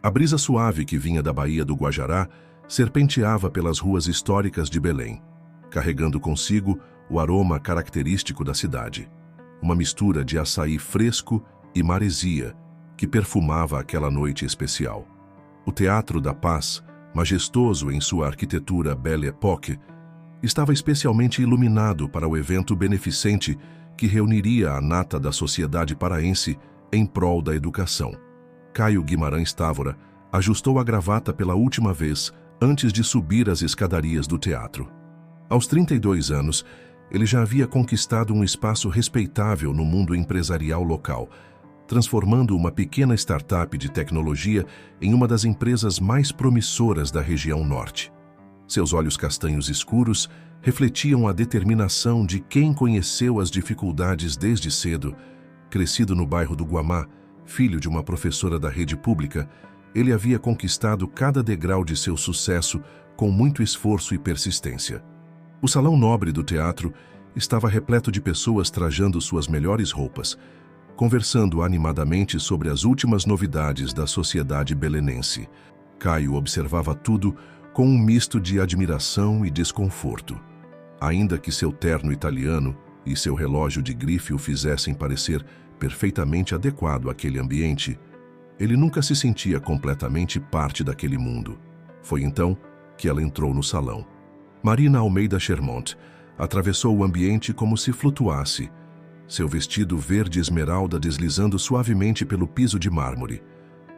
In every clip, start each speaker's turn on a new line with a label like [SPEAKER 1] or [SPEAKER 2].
[SPEAKER 1] A brisa suave que vinha da Baía do Guajará serpenteava pelas ruas históricas de Belém, carregando consigo o aroma característico da cidade. Uma mistura de açaí fresco e maresia que perfumava aquela noite especial. O Teatro da Paz, majestoso em sua arquitetura Belle Époque, estava especialmente iluminado para o evento beneficente que reuniria a nata da sociedade paraense em prol da educação. Caio Guimarães Távora ajustou a gravata pela última vez antes de subir as escadarias do teatro. Aos 32 anos, ele já havia conquistado um espaço respeitável no mundo empresarial local, transformando uma pequena startup de tecnologia em uma das empresas mais promissoras da região norte. Seus olhos castanhos escuros refletiam a determinação de quem conheceu as dificuldades desde cedo. Crescido no bairro do Guamá, filho de uma professora da rede pública, ele havia conquistado cada degrau de seu sucesso com muito esforço e persistência. O salão nobre do teatro estava repleto de pessoas trajando suas melhores roupas, conversando animadamente sobre as últimas novidades da sociedade belenense. Caio observava tudo com um misto de admiração e desconforto. Ainda que seu terno italiano e seu relógio de grife o fizessem parecer perfeitamente adequado àquele ambiente, ele nunca se sentia completamente parte daquele mundo. Foi então que ela entrou no salão. Marina Almeida Chermont atravessou o ambiente como se flutuasse, seu vestido verde esmeralda deslizando suavemente pelo piso de mármore.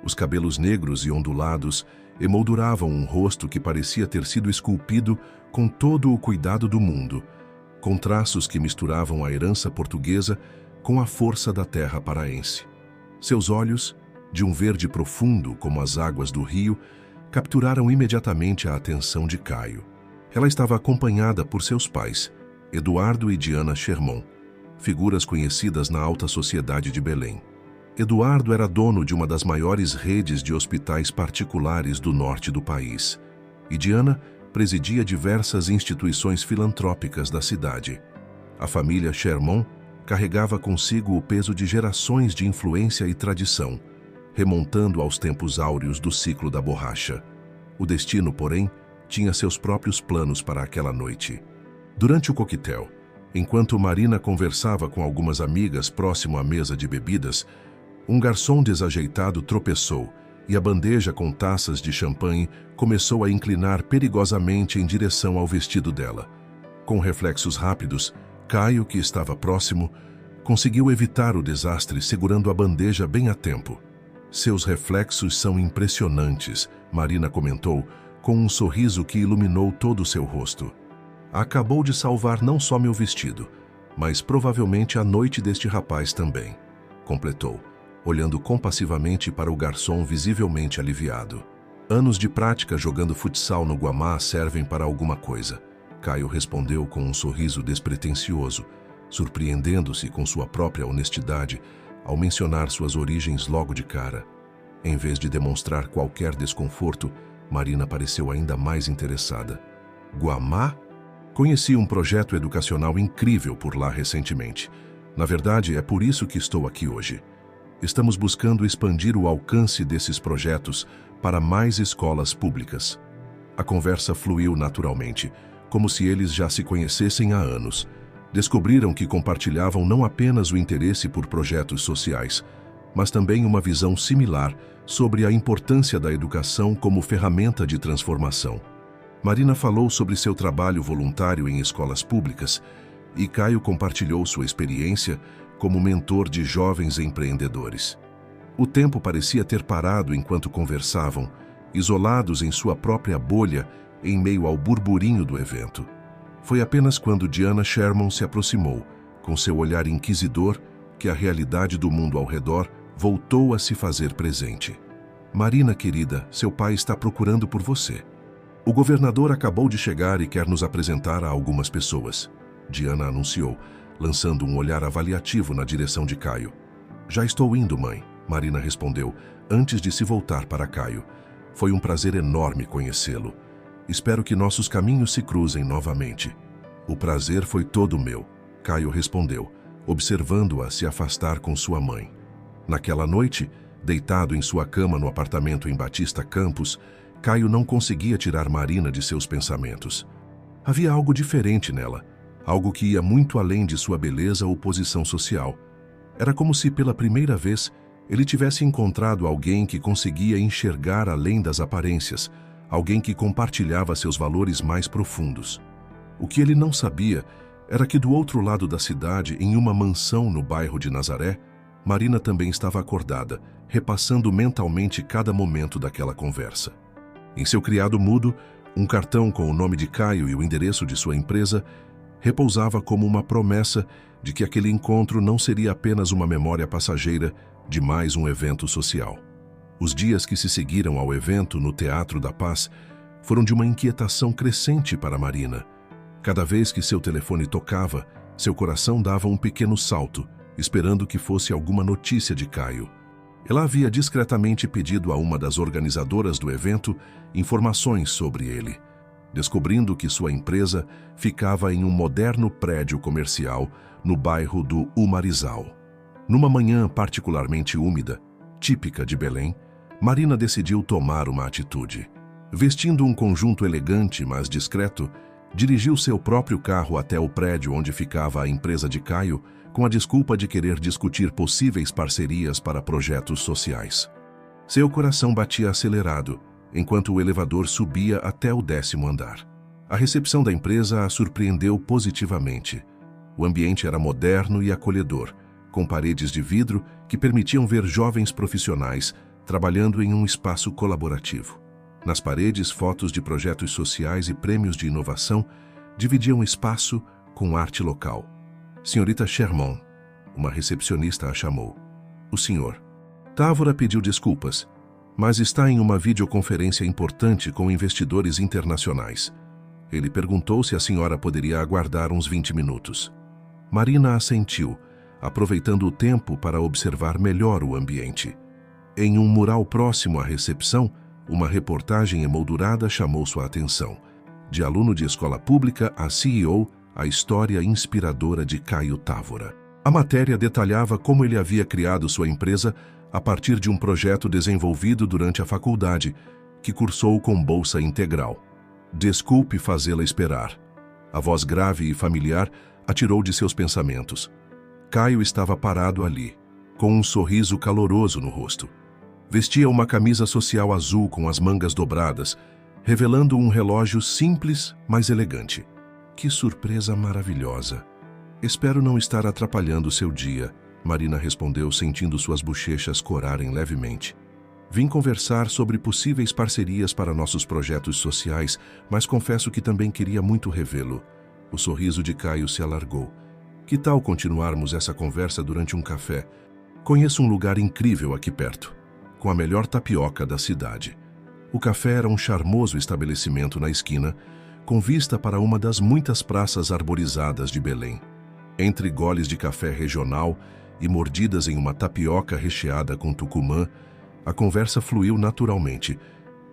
[SPEAKER 1] Os cabelos negros e ondulados emolduravam um rosto que parecia ter sido esculpido com todo o cuidado do mundo, com traços que misturavam a herança portuguesa com a força da terra paraense. Seus olhos, de um verde profundo como as águas do rio, capturaram imediatamente a atenção de Caio. Ela estava acompanhada por seus pais, Eduardo e Diana Chermont, figuras conhecidas na alta sociedade de Belém. Eduardo era dono de uma das maiores redes de hospitais particulares do norte do país, e Diana presidia diversas instituições filantrópicas da cidade. A família Chermont carregava consigo o peso de gerações de influência e tradição, remontando aos tempos áureos do ciclo da borracha. O destino, porém, tinha seus próprios planos para aquela noite. Durante o coquetel, enquanto Marina conversava com algumas amigas próximo à mesa de bebidas, um garçom desajeitado tropeçou e a bandeja com taças de champanhe começou a inclinar perigosamente em direção ao vestido dela. Com reflexos rápidos, Caio, que estava próximo, conseguiu evitar o desastre segurando a bandeja bem a tempo. Seus reflexos são impressionantes, Marina comentou, com um sorriso que iluminou todo o seu rosto. Acabou de salvar não só meu vestido, mas provavelmente a noite deste rapaz também, completou, olhando compassivamente para o garçom visivelmente aliviado. Anos de prática jogando futsal no Guamá servem para alguma coisa, Caio respondeu com um sorriso despretensioso, surpreendendo-se com sua própria honestidade ao mencionar suas origens logo de cara. Em vez de demonstrar qualquer desconforto, Marina pareceu ainda mais interessada. Guamá? Conheci um projeto educacional incrível por lá recentemente. Na verdade, é por isso que estou aqui hoje. Estamos buscando expandir o alcance desses projetos para mais escolas públicas. A conversa fluiu naturalmente, como se eles já se conhecessem há anos. Descobriram que compartilhavam não apenas o interesse por projetos sociais, mas também uma visão similar sobre a importância da educação como ferramenta de transformação. Marina falou sobre seu trabalho voluntário em escolas públicas e Caio compartilhou sua experiência como mentor de jovens empreendedores. O tempo parecia ter parado enquanto conversavam, isolados em sua própria bolha em meio ao burburinho do evento. Foi apenas quando Diana Chermont se aproximou, com seu olhar inquisidor, que a realidade do mundo ao redor voltou a se fazer presente. Marina, querida, seu pai está procurando por você. O governador acabou de chegar e quer nos apresentar a algumas pessoas, Diana anunciou, lançando um olhar avaliativo na direção de Caio. Já estou indo, mãe, Marina respondeu, antes de se voltar para Caio. Foi um prazer enorme conhecê-lo. Espero que nossos caminhos se cruzem novamente. O prazer foi todo meu, Caio respondeu, observando-a se afastar com sua mãe. Naquela noite, Deitado em sua cama no apartamento em Batista Campos, Caio não conseguia tirar Marina de seus pensamentos. Havia algo diferente nela, algo que ia muito além de sua beleza ou posição social. Era como se, pela primeira vez, ele tivesse encontrado alguém que conseguia enxergar além das aparências, alguém que compartilhava seus valores mais profundos. O que ele não sabia era que do outro lado da cidade, em uma mansão no bairro de Nazaré, Marina também estava acordada, repassando mentalmente cada momento daquela conversa. Em seu criado mudo, um cartão com o nome de Caio e o endereço de sua empresa repousava como uma promessa de que aquele encontro não seria apenas uma memória passageira de mais um evento social. Os dias que se seguiram ao evento no Teatro da Paz foram de uma inquietação crescente para Marina. Cada vez que seu telefone tocava, seu coração dava um pequeno salto, esperando que fosse alguma notícia de Caio. Ela havia discretamente pedido a uma das organizadoras do evento informações sobre ele, descobrindo que sua empresa ficava em um moderno prédio comercial no bairro do Umarizal. Numa manhã particularmente úmida, típica de Belém, Marina decidiu tomar uma atitude. Vestindo um conjunto elegante, mas discreto, dirigiu seu próprio carro até o prédio onde ficava a empresa de Caio, com a desculpa de querer discutir possíveis parcerias para projetos sociais. Seu coração batia acelerado, enquanto o elevador subia até o 10º andar. A recepção da empresa a surpreendeu positivamente. O ambiente era moderno e acolhedor, com paredes de vidro que permitiam ver jovens profissionais trabalhando em um espaço colaborativo. Nas paredes, fotos de projetos sociais e prêmios de inovação dividiam o espaço com arte local. Senhorita Sherman, uma recepcionista a chamou. O senhor. Távora pediu desculpas, mas está em uma videoconferência importante com investidores internacionais. Ele perguntou se a senhora poderia aguardar uns 20 minutos. Marina assentiu, aproveitando o tempo para observar melhor o ambiente. Em um mural próximo à recepção, uma reportagem emoldurada chamou sua atenção. De aluno de escola pública a CEO, a história inspiradora de Caio Távora. A matéria detalhava como ele havia criado sua empresa a partir de um projeto desenvolvido durante a faculdade, que cursou com bolsa integral. Desculpe fazê-la esperar. A voz grave e familiar a tirou de seus pensamentos. Caio estava parado ali, com um sorriso caloroso no rosto. Vestia uma camisa social azul com as mangas dobradas, revelando um relógio simples, mas elegante. Que surpresa maravilhosa! Espero não estar atrapalhando seu dia, Marina respondeu, sentindo suas bochechas corarem levemente. Vim conversar sobre possíveis parcerias para nossos projetos sociais, mas confesso que também queria muito revê-lo. O sorriso de Caio se alargou. Que tal continuarmos essa conversa durante um café? Conheço um lugar incrível aqui perto, com a melhor tapioca da cidade. O café era um charmoso estabelecimento na esquina, com vista para uma das muitas praças arborizadas de Belém. Entre goles de café regional e mordidas em uma tapioca recheada com tucumã, a conversa fluiu naturalmente,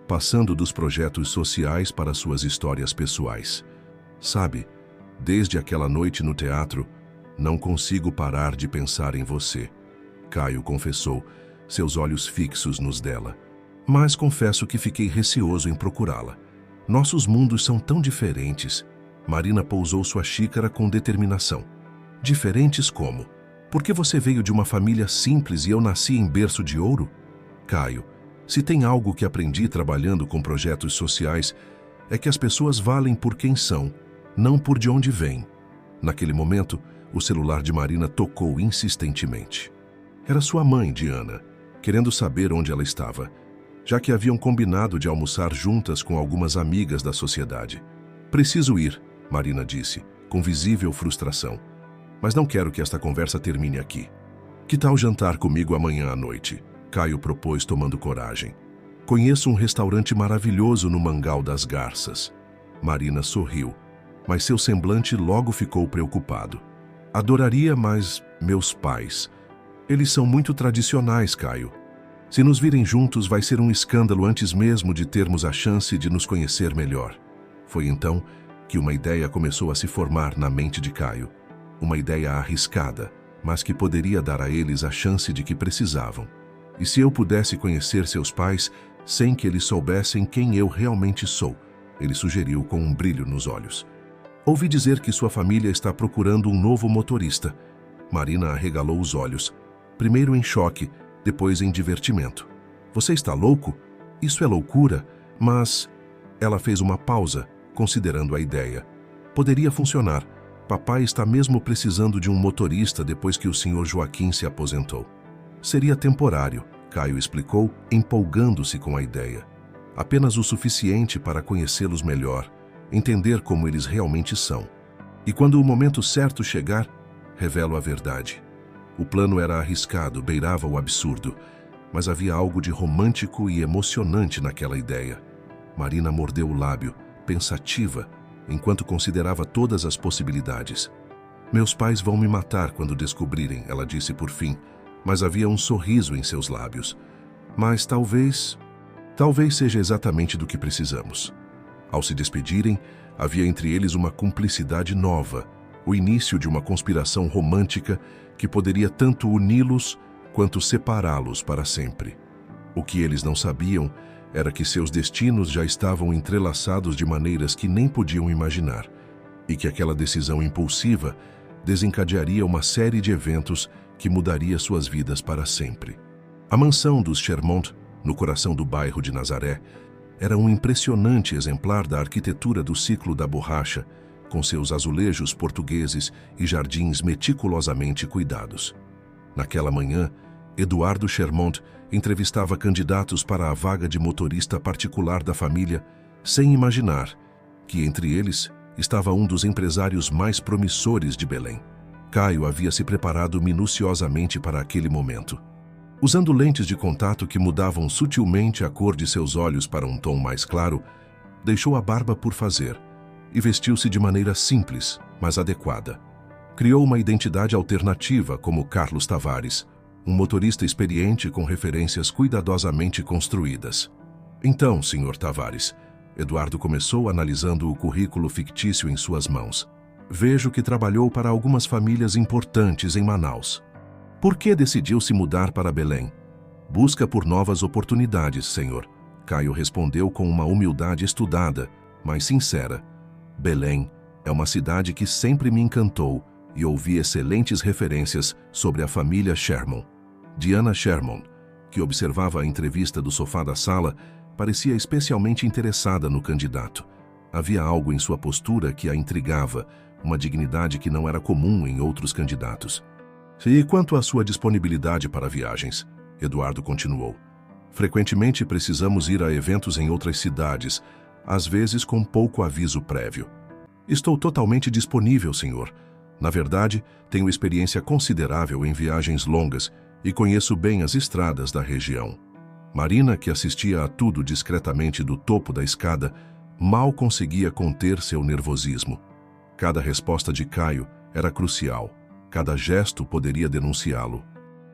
[SPEAKER 1] passando dos projetos sociais para suas histórias pessoais. Sabe, desde aquela noite no teatro, não consigo parar de pensar em você, Caio confessou, seus olhos fixos nos dela. Mas confesso que fiquei receoso em procurá-la. Nossos mundos são tão diferentes. Marina pousou sua xícara com determinação. Diferentes como? Porque você veio de uma família simples e eu nasci em berço de ouro? Caio, se tem algo que aprendi trabalhando com projetos sociais, é que as pessoas valem por quem são, não por de onde vêm. Naquele momento, o celular de Marina tocou insistentemente. Era sua mãe, Diana, querendo saber onde ela estava, já que haviam combinado de almoçar juntas com algumas amigas da sociedade. Preciso ir, Marina disse, com visível frustração. Mas não quero que esta conversa termine aqui. Que tal jantar comigo amanhã à noite? Caio propôs, tomando coragem. Conheço um restaurante maravilhoso no Mangal das Garças. Marina sorriu, mas seu semblante logo ficou preocupado. Adoraria, mas meus pais. Eles são muito tradicionais, Caio. Se nos virem juntos, vai ser um escândalo antes mesmo de termos a chance de nos conhecer melhor. Foi então que uma ideia começou a se formar na mente de Caio. Uma ideia arriscada, mas que poderia dar a eles a chance de que precisavam. E se eu pudesse conhecer seus pais sem que eles soubessem quem eu realmente sou? Ele sugeriu com um brilho nos olhos. Ouvi dizer que sua família está procurando um novo motorista. Marina arregalou os olhos, primeiro em choque, depois em divertimento. Você está louco? Isso é loucura, mas... Ela fez uma pausa, considerando a ideia. Poderia funcionar. Papai está mesmo precisando de um motorista depois que o Sr. Joaquim se aposentou. Seria temporário, Caio explicou, empolgando-se com a ideia. Apenas o suficiente para conhecê-los melhor, entender como eles realmente são. E quando o momento certo chegar, revelo a verdade. O plano era arriscado, beirava o absurdo, mas havia algo de romântico e emocionante naquela ideia. Marina mordeu o lábio, pensativa, enquanto considerava todas as possibilidades. Meus pais vão me matar quando descobrirem, ela disse por fim, mas havia um sorriso em seus lábios. Mas talvez seja exatamente do que precisamos. Ao se despedirem, havia entre eles uma cumplicidade nova, o início de uma conspiração romântica que poderia tanto uni-los quanto separá-los para sempre. O que eles não sabiam era que seus destinos já estavam entrelaçados de maneiras que nem podiam imaginar, e que aquela decisão impulsiva desencadearia uma série de eventos que mudaria suas vidas para sempre. A mansão dos Chermont, no coração do bairro de Nazaré, era um impressionante exemplar da arquitetura do ciclo da borracha, com seus azulejos portugueses e jardins meticulosamente cuidados. Naquela manhã, Eduardo Chermont entrevistava candidatos para a vaga de motorista particular da família, sem imaginar que entre eles estava um dos empresários mais promissores de Belém. Caio havia se preparado minuciosamente para aquele momento. Usando lentes de contato que mudavam sutilmente a cor de seus olhos para um tom mais claro, deixou a barba por fazer e vestiu-se de maneira simples, mas adequada. Criou uma identidade alternativa como Carlos Tavares, um motorista experiente com referências cuidadosamente construídas. Então, Sr. Tavares, Eduardo começou analisando o currículo fictício em suas mãos. Vejo que trabalhou para algumas famílias importantes em Manaus. Por que decidiu se mudar para Belém? Busca por novas oportunidades, senhor. Caio respondeu com uma humildade estudada, mas sincera. Belém é uma cidade que sempre me encantou e ouvi excelentes referências sobre a família Sherman. Diana Sherman, que observava a entrevista do sofá da sala, parecia especialmente interessada no candidato. Havia algo em sua postura que a intrigava, uma dignidade que não era comum em outros candidatos. E quanto à sua disponibilidade para viagens? Eduardo continuou. Frequentemente precisamos ir a eventos em outras cidades, às vezes com pouco aviso prévio. Estou totalmente disponível, senhor. Na verdade, tenho experiência considerável em viagens longas e conheço bem as estradas da região. Marina, que assistia a tudo discretamente do topo da escada, mal conseguia conter seu nervosismo. Cada resposta de Caio era crucial, cada gesto poderia denunciá-lo.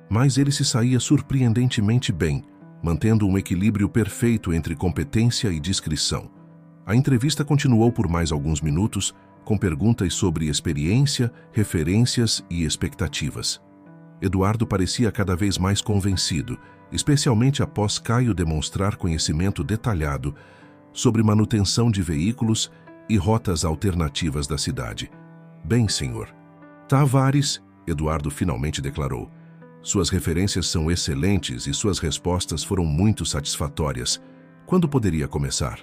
[SPEAKER 1] Mas ele se saía surpreendentemente bem, mantendo um equilíbrio perfeito entre competência e discrição. A entrevista continuou por mais alguns minutos, com perguntas sobre experiência, referências e expectativas. Eduardo parecia cada vez mais convencido, especialmente após Caio demonstrar conhecimento detalhado sobre manutenção de veículos e rotas alternativas da cidade. Bem, senhor. Tavares, Eduardo finalmente declarou. Suas referências são excelentes e suas respostas foram muito satisfatórias. Quando poderia começar?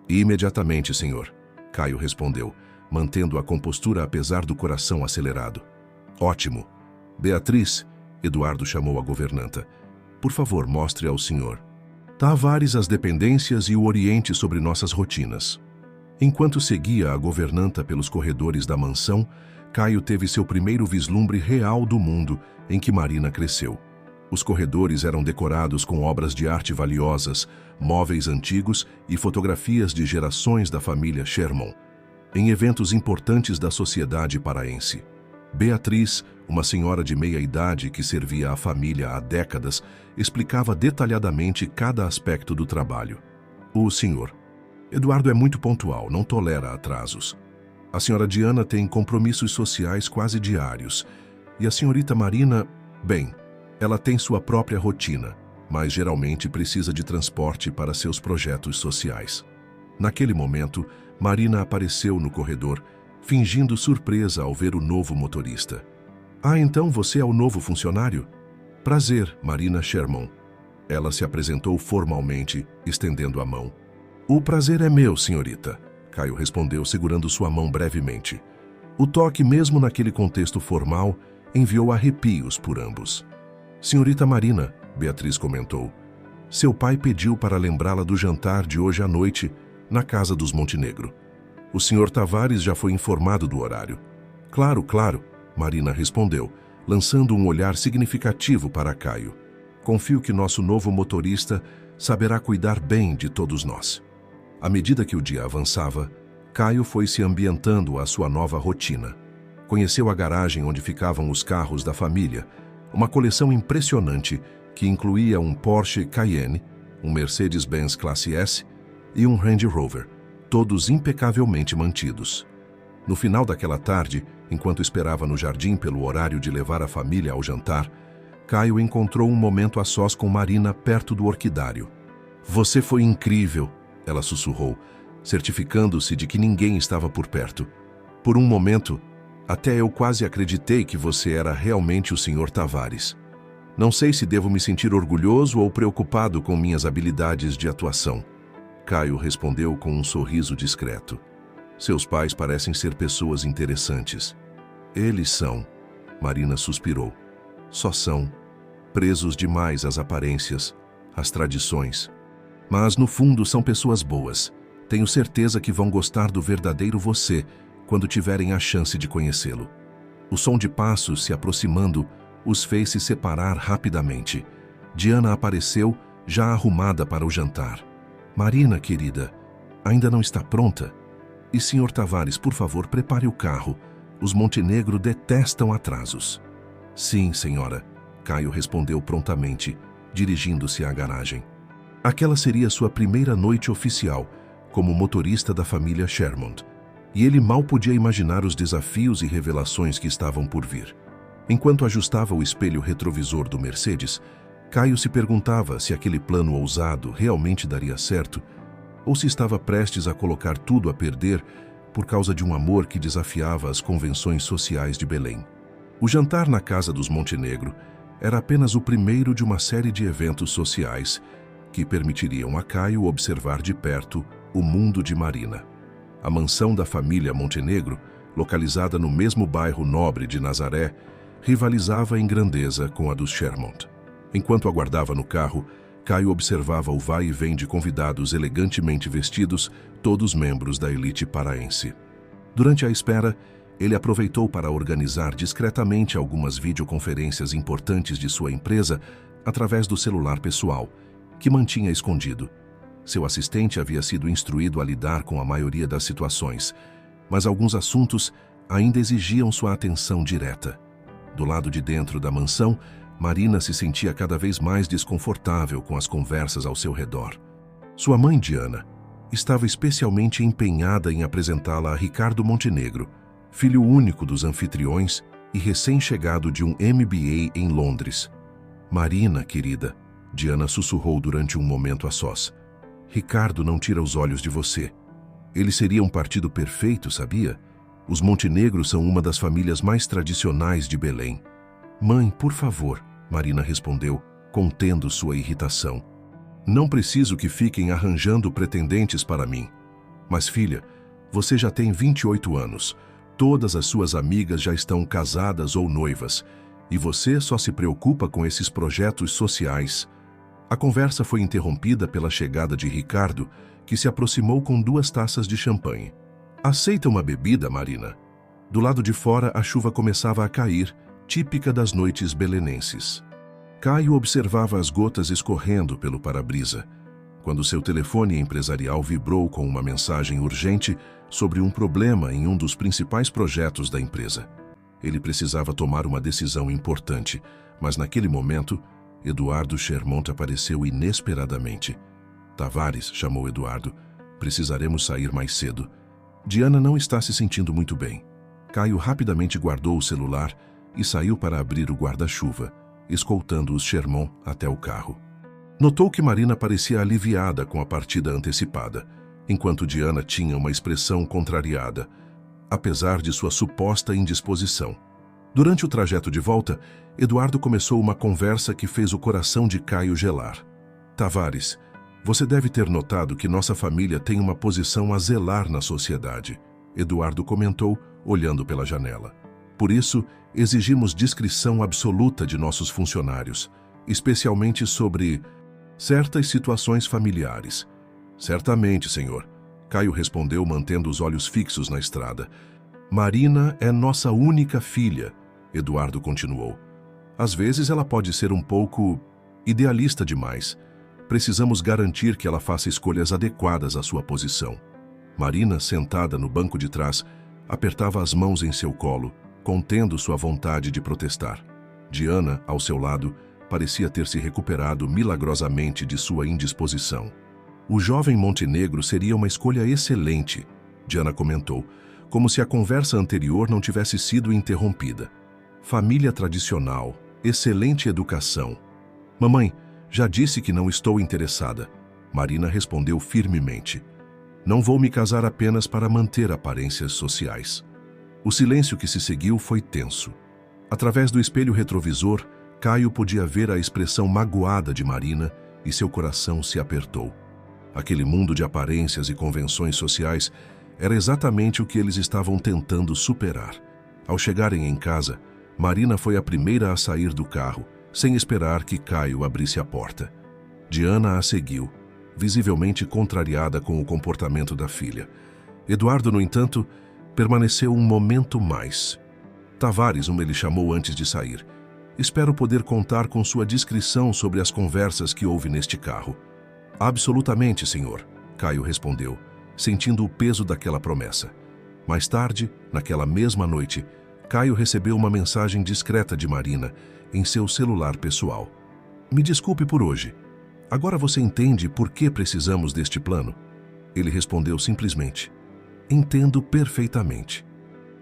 [SPEAKER 1] Imediatamente, senhor. Caio respondeu, mantendo a compostura apesar do coração acelerado. Ótimo. Beatriz, Eduardo chamou a governanta. Por favor, mostre ao senhor Tavares as dependências e o oriente sobre nossas rotinas. Enquanto seguia a governanta pelos corredores da mansão, Caio teve seu primeiro vislumbre real do mundo em que Marina cresceu. Os corredores eram decorados com obras de arte valiosas, móveis antigos e fotografias de gerações da família Sherman, em eventos importantes da sociedade paraense. Beatriz, uma senhora de meia-idade que servia à família há décadas, explicava detalhadamente cada aspecto do trabalho. O senhor Eduardo é muito pontual, não tolera atrasos. A senhora Diana tem compromissos sociais quase diários. E a senhorita Marina, bem, ela tem sua própria rotina. mas geralmente precisa de transporte para seus projetos sociais. Naquele momento, Marina apareceu no corredor, fingindo surpresa ao ver o novo motorista. Ah, então você é o novo funcionário? Prazer, Marina Sherman. Ela se apresentou formalmente, estendendo a mão. O prazer é meu, senhorita, Caio respondeu, segurando sua mão brevemente. O toque, mesmo naquele contexto formal, enviou arrepios por ambos. Senhorita Marina, Beatriz comentou, seu pai pediu para lembrá-la do jantar de hoje à noite na casa dos Montenegro. O senhor Tavares já foi informado do horário. Claro, claro, Marina respondeu, lançando um olhar significativo para Caio. Confio que nosso novo motorista saberá cuidar bem de todos nós. À medida que o dia avançava, Caio foi se ambientando à sua nova rotina. Conheceu a garagem onde ficavam os carros da família, uma coleção impressionante que incluía um Porsche Cayenne, um Mercedes-Benz Classe S e um Range Rover, todos impecavelmente mantidos. No final daquela tarde, enquanto esperava no jardim pelo horário de levar a família ao jantar, Caio encontrou um momento a sós com Marina perto do orquidário. Você foi incrível, ela sussurrou, certificando-se de que ninguém estava por perto. Por um momento, até eu quase acreditei que você era realmente o Sr. Tavares. Não sei se devo me sentir orgulhoso ou preocupado com minhas habilidades de atuação. Caio respondeu com um sorriso discreto. Seus pais parecem ser pessoas interessantes. Eles são, Marina suspirou. Só são, presos demais às aparências, às tradições. Mas no fundo são pessoas boas. Tenho certeza que vão gostar do verdadeiro você quando tiverem a chance de conhecê-lo. O som de passos se aproximando os fez se separar rapidamente. Diana apareceu, já arrumada para o jantar. Marina, querida, ainda não está pronta? E Sr. Tavares, por favor, prepare o carro. Os Montenegro detestam atrasos. Sim, senhora, Caio respondeu prontamente, dirigindo-se à garagem. Aquela seria sua primeira noite oficial como motorista da família Sherman, e ele mal podia imaginar os desafios e revelações que estavam por vir. Enquanto ajustava o espelho retrovisor do Mercedes, Caio se perguntava se aquele plano ousado realmente daria certo ou se estava prestes a colocar tudo a perder por causa de um amor que desafiava as convenções sociais de Belém. O jantar na casa dos Montenegro era apenas o primeiro de uma série de eventos sociais que permitiriam a Caio observar de perto o mundo de Marina. A mansão da família Montenegro, localizada no mesmo bairro nobre de Nazaré, rivalizava em grandeza com a dos Sherman. Enquanto aguardava no carro, Caio observava o vai e vem de convidados elegantemente vestidos, todos membros da elite paraense. Durante a espera, ele aproveitou para organizar discretamente algumas videoconferências importantes de sua empresa através do celular pessoal, que mantinha escondido. Seu assistente havia sido instruído a lidar com a maioria das situações, mas alguns assuntos ainda exigiam sua atenção direta. Do lado de dentro da mansão, Marina se sentia cada vez mais desconfortável com as conversas ao seu redor. Sua mãe, Diana, estava especialmente empenhada em apresentá-la a Ricardo Montenegro, filho único dos anfitriões e recém-chegado de um MBA em Londres. Marina, querida, Diana sussurrou durante um momento a sós. Ricardo não tira os olhos de você. Ele seria um partido perfeito, sabia? Os Montenegro são uma das famílias mais tradicionais de Belém. Mãe, por favor, Marina respondeu, contendo sua irritação. Não preciso que fiquem arranjando pretendentes para mim. Mas, filha, você já tem 28 anos. Todas as suas amigas já estão casadas ou noivas. E você só se preocupa com esses projetos sociais. A conversa foi interrompida pela chegada de Ricardo, que se aproximou com 2 taças de champanhe. Aceita uma bebida, Marina? Do lado de fora, a chuva começava a cair, típica das noites belenenses. Caio observava as gotas escorrendo pelo para-brisa, quando seu telefone empresarial vibrou com uma mensagem urgente sobre um problema em um dos principais projetos da empresa. Ele precisava tomar uma decisão importante, mas naquele momento, Eduardo Sherman apareceu inesperadamente. Tavares, chamou Eduardo, precisaremos sair mais cedo. Diana não está se sentindo muito bem. Caio rapidamente guardou o celular e saiu para abrir o guarda-chuva, escoltando os Sherman até o carro. Notou que Marina parecia aliviada com a partida antecipada, enquanto Diana tinha uma expressão contrariada, apesar de sua suposta indisposição. Durante o trajeto de volta, Eduardo começou uma conversa que fez o coração de Caio gelar. Tavares, você deve ter notado que nossa família tem uma posição a zelar na sociedade, Eduardo comentou, olhando pela janela. Por isso, exigimos discrição absoluta de nossos funcionários, especialmente sobre certas situações familiares. Certamente, senhor, Caio respondeu, mantendo os olhos fixos na estrada. Marina é nossa única filha, Eduardo continuou. Às vezes ela pode ser um pouco idealista demais. Precisamos garantir que ela faça escolhas adequadas à sua posição. Marina, sentada no banco de trás, apertava as mãos em seu colo, contendo sua vontade de protestar. Diana, ao seu lado, parecia ter se recuperado milagrosamente de sua indisposição. O jovem Montenegro seria uma escolha excelente, Diana comentou, como se a conversa anterior não tivesse sido interrompida. Família tradicional, excelente educação. Mamãe, já disse que não estou interessada. Marina respondeu firmemente. Não vou me casar apenas para manter aparências sociais. O silêncio que se seguiu foi tenso. Através do espelho retrovisor, Caio podia ver a expressão magoada de Marina e seu coração se apertou. Aquele mundo de aparências e convenções sociais era exatamente o que eles estavam tentando superar. Ao chegarem em casa, Marina foi a primeira a sair do carro, sem esperar que Caio abrisse a porta. Diana a seguiu, visivelmente contrariada com o comportamento da filha. Eduardo, no entanto, permaneceu um momento mais. Tavares, ele chamou antes de sair. Espero poder contar com sua discrição sobre as conversas que houve neste carro. Absolutamente, senhor, Caio respondeu, sentindo o peso daquela promessa. Mais tarde, naquela mesma noite, Caio recebeu uma mensagem discreta de Marina em seu celular pessoal. Me desculpe por hoje. Agora você entende por que precisamos deste plano? Ele respondeu simplesmente. Entendo perfeitamente.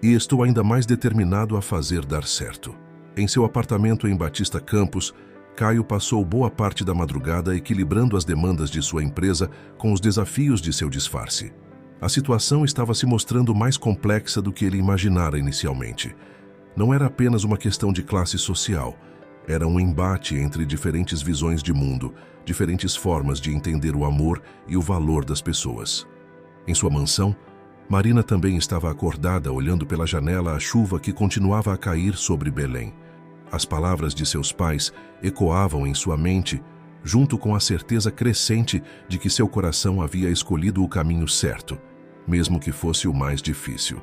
[SPEAKER 1] E estou ainda mais determinado a fazer dar certo. Em seu apartamento em Batista Campos, Caio passou boa parte da madrugada equilibrando as demandas de sua empresa com os desafios de seu disfarce. A situação estava se mostrando mais complexa do que ele imaginara inicialmente. Não era apenas uma questão de classe social, era um embate entre diferentes visões de mundo, diferentes formas de entender o amor e o valor das pessoas. Em sua mansão, Marina também estava acordada olhando pela janela a chuva que continuava a cair sobre Belém. As palavras de seus pais ecoavam em sua mente, junto com a certeza crescente de que seu coração havia escolhido o caminho certo, mesmo que fosse o mais difícil.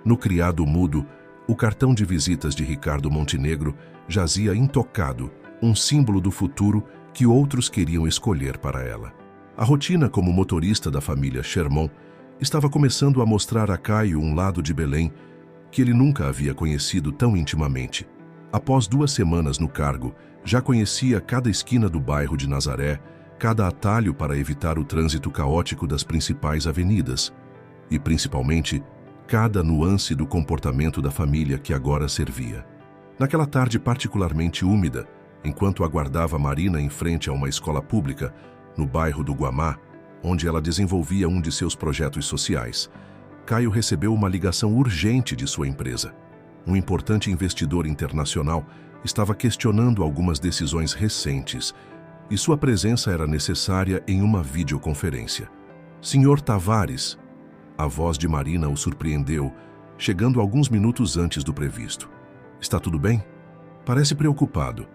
[SPEAKER 1] No criado mudo, o cartão de visitas de Ricardo Montenegro jazia intocado, um símbolo do futuro que outros queriam escolher para ela. A rotina como motorista da família Sherman estava começando a mostrar a Caio um lado de Belém que ele nunca havia conhecido tão intimamente. Após 2 semanas no cargo, já conhecia cada esquina do bairro de Nazaré, cada atalho para evitar o trânsito caótico das principais avenidas e, principalmente, cada nuance do comportamento da família que agora servia. Naquela tarde particularmente úmida, enquanto aguardava Marina em frente a uma escola pública, no bairro do Guamá, onde ela desenvolvia um de seus projetos sociais, Caio recebeu uma ligação urgente de sua empresa. Um importante investidor internacional estava questionando algumas decisões recentes e sua presença era necessária em uma videoconferência. Senhor Tavares, a voz de Marina o surpreendeu, chegando alguns minutos antes do previsto. Está tudo bem? Parece preocupado.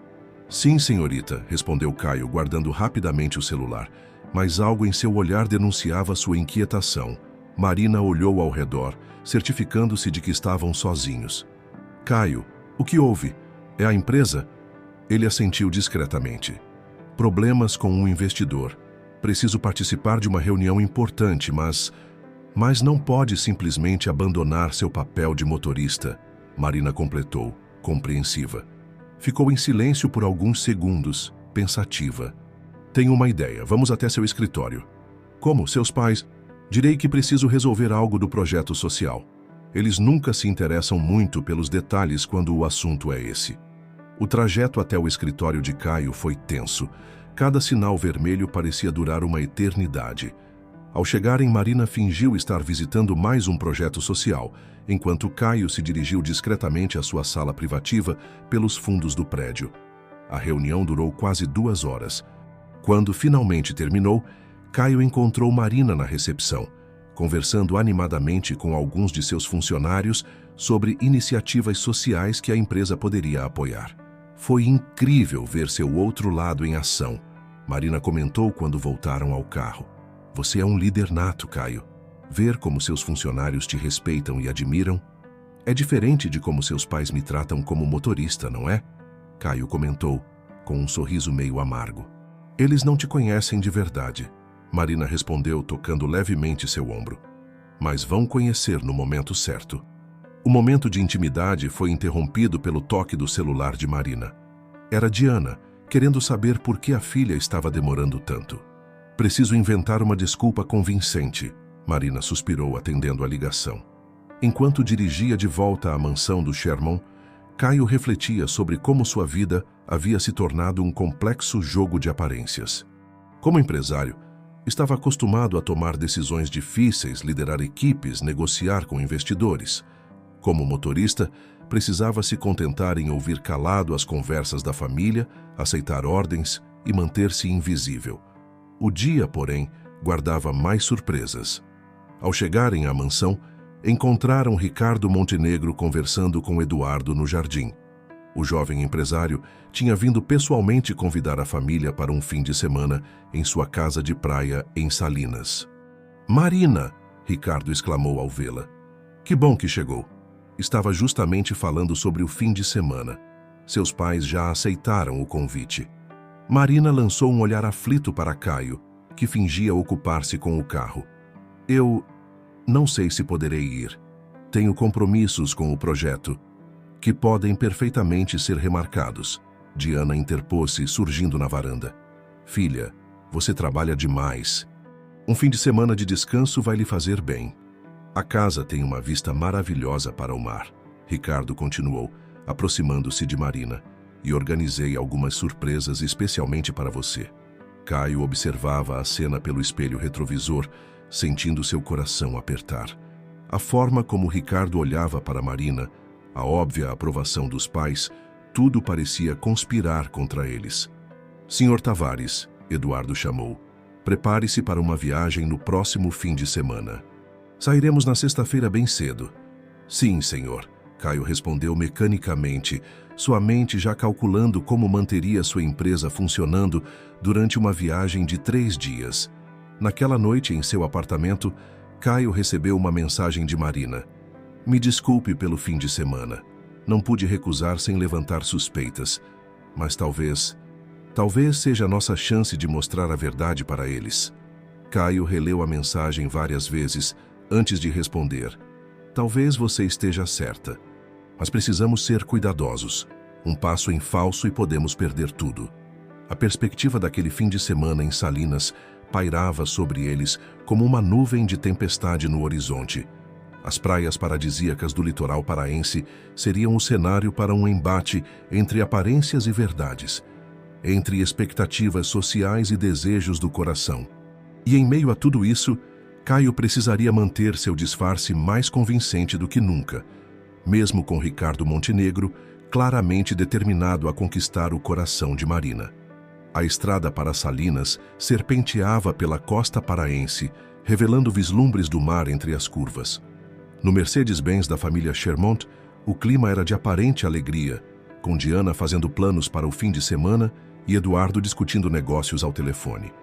[SPEAKER 1] Sim, senhorita, respondeu Caio, guardando rapidamente o celular, mas algo em seu olhar denunciava sua inquietação. Marina olhou ao redor, certificando-se de que estavam sozinhos. Caio, o que houve? É a empresa? Ele assentiu discretamente. Problemas com um investidor. Preciso participar de uma reunião importante, mas não pode simplesmente abandonar seu papel de motorista, Marina completou, compreensiva. Ficou em silêncio por alguns segundos, pensativa. Tenho uma ideia, vamos até seu escritório. Como? Seus pais? Direi que preciso resolver algo do projeto social. Eles nunca se interessam muito pelos detalhes quando o assunto é esse. O trajeto até o escritório de Caio foi tenso. Cada sinal vermelho parecia durar uma eternidade. Ao chegarem, Marina fingiu estar visitando mais um projeto social, enquanto Caio se dirigiu discretamente à sua sala privativa pelos fundos do prédio. A reunião durou quase 2 horas. Quando finalmente terminou, Caio encontrou Marina na recepção, conversando animadamente com alguns de seus funcionários sobre iniciativas sociais que a empresa poderia apoiar. Foi incrível ver seu outro lado em ação, Marina comentou quando voltaram ao carro. Você é um líder nato, Caio. Ver como seus funcionários te respeitam e admiram é diferente de como seus pais me tratam como motorista, não é? Caio comentou, com um sorriso meio amargo. Eles não te conhecem de verdade, Marina respondeu, tocando levemente seu ombro. Mas vão conhecer no momento certo. O momento de intimidade foi interrompido pelo toque do celular de Marina. Era Diana, querendo saber por que a filha estava demorando tanto. Preciso inventar uma desculpa convincente, Marina suspirou atendendo a ligação. Enquanto dirigia de volta à mansão do Sherman, Caio refletia sobre como sua vida havia se tornado um complexo jogo de aparências. Como empresário, estava acostumado a tomar decisões difíceis, liderar equipes, negociar com investidores. Como motorista, precisava se contentar em ouvir calado as conversas da família, aceitar ordens e manter-se invisível. O dia, porém, guardava mais surpresas. Ao chegarem à mansão, encontraram Ricardo Montenegro conversando com Eduardo no jardim. O jovem empresário tinha vindo pessoalmente convidar a família para um fim de semana em sua casa de praia em Salinas. Marina! Ricardo exclamou ao vê-la. Que bom que chegou. Estava justamente falando sobre o fim de semana. Seus pais já aceitaram o convite. Marina lançou um olhar aflito para Caio, que fingia ocupar-se com o carro. Eu não sei se poderei ir. Tenho compromissos com o projeto, que podem perfeitamente ser remarcados. Diana interpôs-se, surgindo na varanda. Filha, você trabalha demais. Um fim de semana de descanso vai lhe fazer bem. A casa tem uma vista maravilhosa para o mar. Ricardo continuou, aproximando-se de Marina. E organizei algumas surpresas especialmente para você. Caio observava a cena pelo espelho retrovisor, sentindo seu coração apertar. A forma como Ricardo olhava para Marina, a óbvia aprovação dos pais, tudo parecia conspirar contra eles. Senhor Tavares, Eduardo chamou, prepare-se para uma viagem no próximo fim de semana. Sairemos na sexta-feira bem cedo. Sim, senhor, Caio respondeu mecanicamente, sua mente já calculando como manteria sua empresa funcionando durante uma viagem de 3 dias. Naquela noite, em seu apartamento, Caio recebeu uma mensagem de Marina. Me desculpe pelo fim de semana. Não pude recusar sem levantar suspeitas. Mas talvez seja a nossa chance de mostrar a verdade para eles. Caio releu a mensagem várias vezes antes de responder. Talvez você esteja certa. Mas precisamos ser cuidadosos. Um passo em falso e podemos perder tudo. A perspectiva daquele fim de semana em Salinas pairava sobre eles como uma nuvem de tempestade no horizonte. As praias paradisíacas do litoral paraense seriam o cenário para um embate entre aparências e verdades, entre expectativas sociais e desejos do coração. E em meio a tudo isso, Caio precisaria manter seu disfarce mais convincente do que nunca, mesmo com Ricardo Montenegro claramente determinado a conquistar o coração de Marina. A estrada para Salinas serpenteava pela costa paraense, revelando vislumbres do mar entre as curvas. No Mercedes-Benz da família Sherman, o clima era de aparente alegria, com Diana fazendo planos para o fim de semana e Eduardo discutindo negócios ao telefone.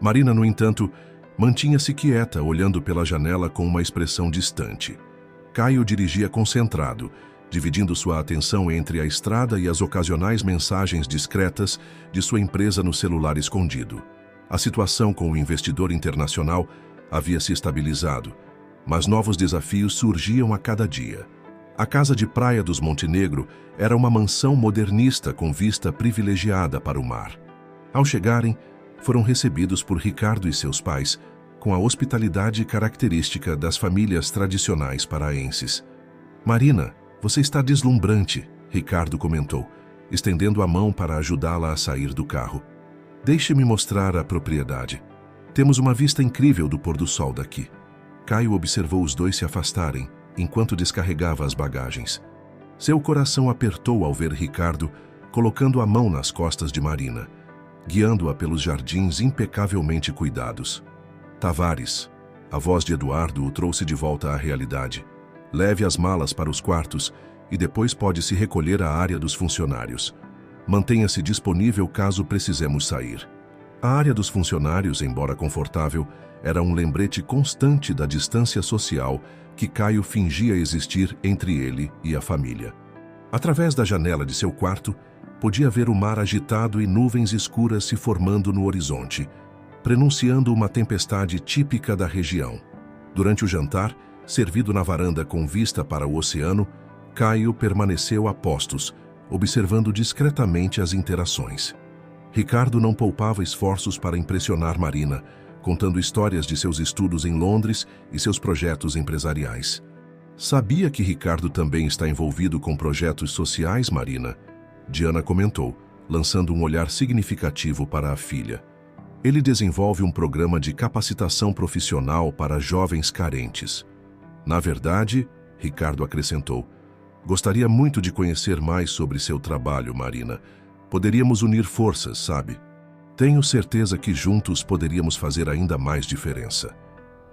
[SPEAKER 1] Marina, no entanto, mantinha-se quieta, olhando pela janela com uma expressão distante. Caio dirigia concentrado, dividindo sua atenção entre a estrada e as ocasionais mensagens discretas de sua empresa no celular escondido. A situação com o investidor internacional havia se estabilizado, mas novos desafios surgiam a cada dia. A casa de praia dos Montenegro era uma mansão modernista com vista privilegiada para o mar. Ao chegarem, foram recebidos por Ricardo e seus pais com a hospitalidade característica das famílias tradicionais paraenses. Marina, você está deslumbrante, Ricardo comentou, estendendo a mão para ajudá-la a sair do carro. Deixe-me mostrar a propriedade. Temos uma vista incrível do pôr do sol daqui. Caio observou os dois se afastarem, enquanto descarregava as bagagens. Seu coração apertou ao ver Ricardo colocando a mão nas costas de Marina, guiando-a pelos jardins impecavelmente cuidados. Tavares, a voz de Eduardo o trouxe de volta à realidade. Leve as malas para os quartos e depois pode se recolher à área dos funcionários. Mantenha-se disponível caso precisemos sair. A área dos funcionários, embora confortável, era um lembrete constante da distância social que Caio fingia existir entre ele e a família. Através da janela de seu quarto, podia ver o mar agitado e nuvens escuras se formando no horizonte, prenunciando uma tempestade típica da região. Durante o jantar, servido na varanda com vista para o oceano, Caio permaneceu a postos, observando discretamente as interações. Ricardo não poupava esforços para impressionar Marina, contando histórias de seus estudos em Londres e seus projetos empresariais. Sabia que Ricardo também está envolvido com projetos sociais, Marina? Diana comentou, lançando um olhar significativo para a filha. Ele desenvolve um programa de capacitação profissional para jovens carentes. Na verdade, Ricardo acrescentou, gostaria muito de conhecer mais sobre seu trabalho, Marina. Poderíamos unir forças, sabe? Tenho certeza que juntos poderíamos fazer ainda mais diferença.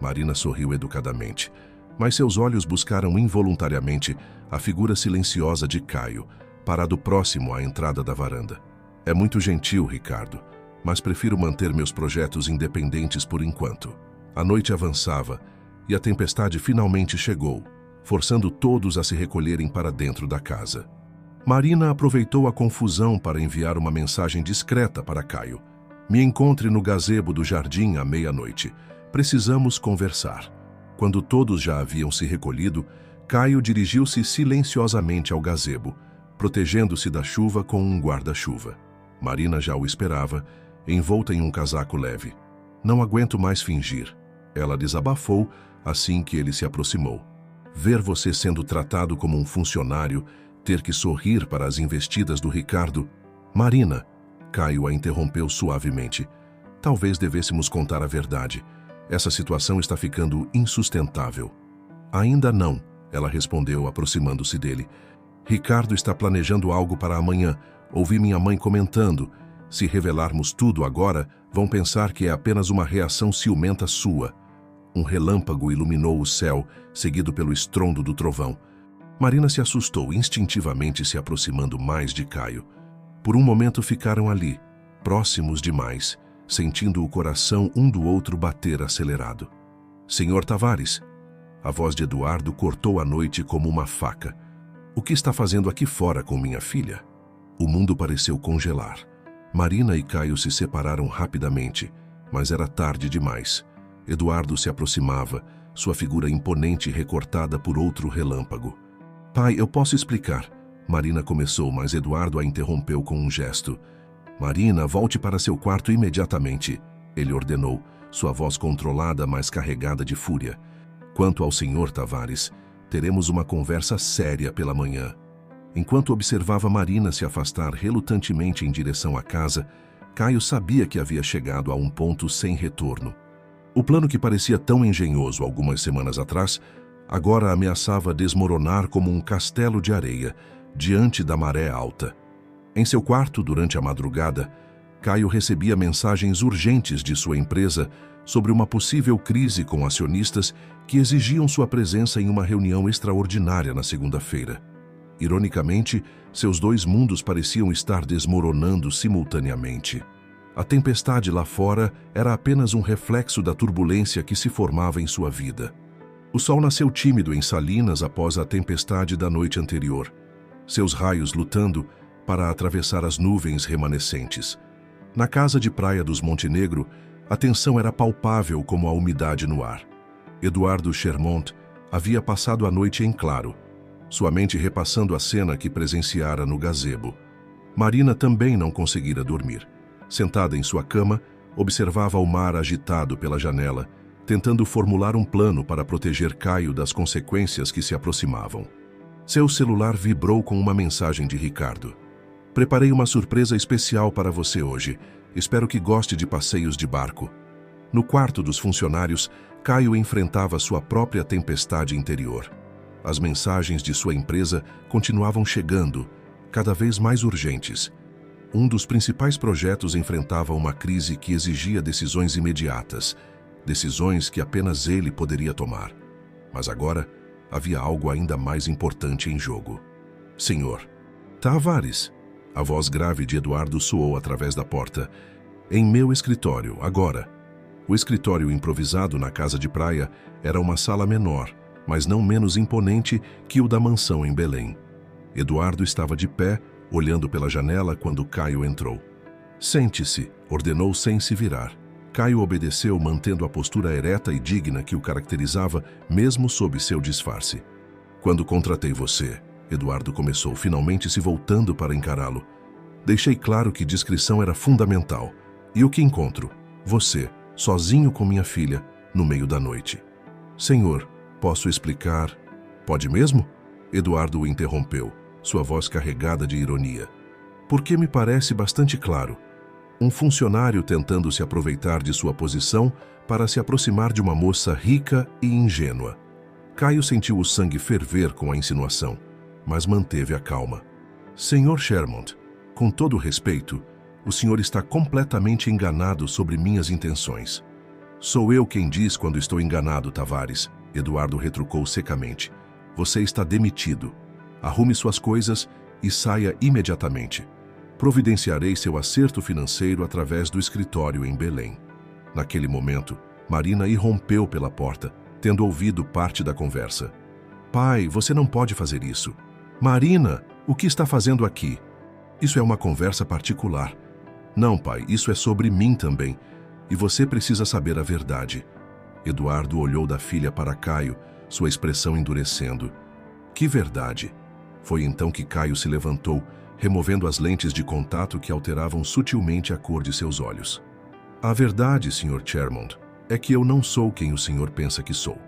[SPEAKER 1] Marina sorriu educadamente, mas seus olhos buscaram involuntariamente a figura silenciosa de Caio, parado próximo à entrada da varanda. É muito gentil, Ricardo, mas prefiro manter meus projetos independentes por enquanto. A noite avançava e a tempestade finalmente chegou, forçando todos a se recolherem para dentro da casa. Marina aproveitou a confusão para enviar uma mensagem discreta para Caio. Me encontre no gazebo do jardim à meia-noite. Precisamos conversar. Quando todos já haviam se recolhido, Caio dirigiu-se silenciosamente ao gazebo, protegendo-se da chuva com um guarda-chuva. Marina já o esperava, envolta em um casaco leve. Não aguento mais fingir. Ela desabafou assim que ele se aproximou. Ver você sendo tratado como um funcionário, ter que sorrir para as investidas do Ricardo. Marina, Caio a interrompeu suavemente. Talvez devêssemos contar a verdade. Essa situação está ficando insustentável. Ainda não, ela respondeu, aproximando-se dele. Ricardo está planejando algo para amanhã. Ouvi minha mãe comentando. Se revelarmos tudo agora, vão pensar que é apenas uma reação ciumenta sua. Um relâmpago iluminou o céu, seguido pelo estrondo do trovão. Marina se assustou, instintivamente se aproximando mais de Caio. Por um momento ficaram ali, próximos demais, sentindo o coração um do outro bater acelerado. Senhor Tavares, a voz de Eduardo cortou a noite como uma faca. O que está fazendo aqui fora com minha filha? O mundo pareceu congelar. Marina e Caio se separaram rapidamente, mas era tarde demais. Eduardo se aproximava, sua figura imponente recortada por outro relâmpago. Pai, eu posso explicar. Marina começou, mas Eduardo a interrompeu com um gesto. Marina, volte para seu quarto imediatamente, ele ordenou, sua voz controlada, mas carregada de fúria. Quanto ao senhor Tavares, teremos uma conversa séria pela manhã. Enquanto observava Marina se afastar relutantemente em direção à casa, Caio sabia que havia chegado a um ponto sem retorno. O plano que parecia tão engenhoso algumas semanas atrás, agora ameaçava desmoronar como um castelo de areia diante da maré alta. Em seu quarto, durante a madrugada, Caio recebia mensagens urgentes de sua empresa sobre uma possível crise com acionistas que exigiam sua presença em uma reunião extraordinária na segunda-feira. Ironicamente, seus dois mundos pareciam estar desmoronando simultaneamente. A tempestade lá fora era apenas um reflexo da turbulência que se formava em sua vida. O sol nasceu tímido em Salinas após a tempestade da noite anterior, seus raios lutando para atravessar as nuvens remanescentes. Na casa de praia dos Montenegro, a tensão era palpável como a umidade no ar. Eduardo Chermont havia passado a noite em claro, sua mente repassando a cena que presenciara no gazebo. Marina também não conseguira dormir. Sentada em sua cama, observava o mar agitado pela janela, tentando formular um plano para proteger Caio das consequências que se aproximavam. Seu celular vibrou com uma mensagem de Ricardo. Preparei uma surpresa especial para você hoje. Espero que goste de passeios de barco. No quarto dos funcionários, Caio enfrentava sua própria tempestade interior. As mensagens de sua empresa continuavam chegando, cada vez mais urgentes. Um dos principais projetos enfrentava uma crise que exigia decisões imediatas, decisões que apenas ele poderia tomar. Mas agora, havia algo ainda mais importante em jogo. Senhor Tavares, a voz grave de Eduardo soou através da porta. Em meu escritório, agora. O escritório improvisado na casa de praia era uma sala menor, mas não menos imponente que o da mansão em Belém. Eduardo estava de pé, olhando pela janela quando Caio entrou. Sente-se, ordenou sem se virar. Caio obedeceu, mantendo a postura ereta e digna que o caracterizava, mesmo sob seu disfarce. Quando contratei você, Eduardo começou, finalmente se voltando para encará-lo. Deixei claro que discrição era fundamental. E o que encontro? Você, sozinho com minha filha, no meio da noite. Senhor, posso explicar? Pode mesmo? Eduardo o interrompeu, sua voz carregada de ironia. Porque me parece bastante claro. Um funcionário tentando se aproveitar de sua posição para se aproximar de uma moça rica e ingênua. Caio sentiu o sangue ferver com a insinuação, mas manteve a calma. Senhor Shermond, com todo respeito, o senhor está completamente enganado sobre minhas intenções. Sou eu quem diz quando estou enganado, Tavares, Eduardo retrucou secamente. Você está demitido. Arrume suas coisas e saia imediatamente. Providenciarei seu acerto financeiro através do escritório em Belém. Naquele momento, Marina irrompeu pela porta, tendo ouvido parte da conversa. Pai, você não pode fazer isso. Marina, o que está fazendo aqui? Isso é uma conversa particular. Não, pai, isso é sobre mim também. E você precisa saber a verdade. Eduardo olhou da filha para Caio, sua expressão endurecendo. Que verdade? Foi então que Caio se levantou, removendo as lentes de contato que alteravam sutilmente a cor de seus olhos. A verdade, Sr. Shermond, é que eu não sou quem o senhor pensa que sou.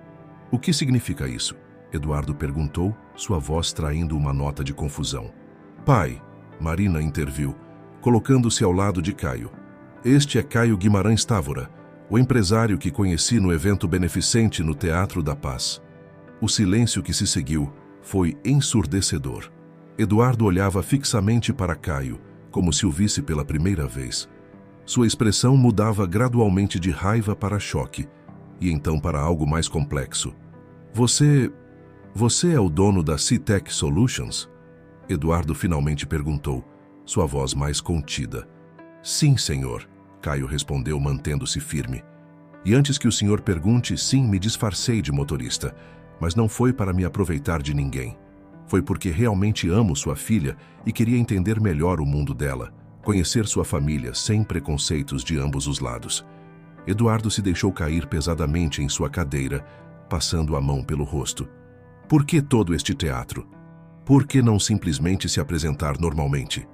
[SPEAKER 1] O que significa isso? Eduardo perguntou, sua voz traindo uma nota de confusão. Pai, Marina interviu, colocando-se ao lado de Caio. Este é Caio Guimarães Távora, o empresário que conheci no evento beneficente no Teatro da Paz. O silêncio que se seguiu foi ensurdecedor. Eduardo olhava fixamente para Caio, como se o visse pela primeira vez. Sua expressão mudava gradualmente de raiva para choque, e então para algo mais complexo. Você é o dono da C-Tech Solutions? Eduardo finalmente perguntou, sua voz mais contida. Sim, senhor, Caio respondeu mantendo-se firme. E antes que o senhor pergunte, sim, me disfarcei de motorista, mas não foi para me aproveitar de ninguém. Foi porque realmente amo sua filha e queria entender melhor o mundo dela, conhecer sua família sem preconceitos de ambos os lados. Eduardo se deixou cair pesadamente em sua cadeira, passando a mão pelo rosto. Por que todo este teatro? Por que não simplesmente se apresentar normalmente?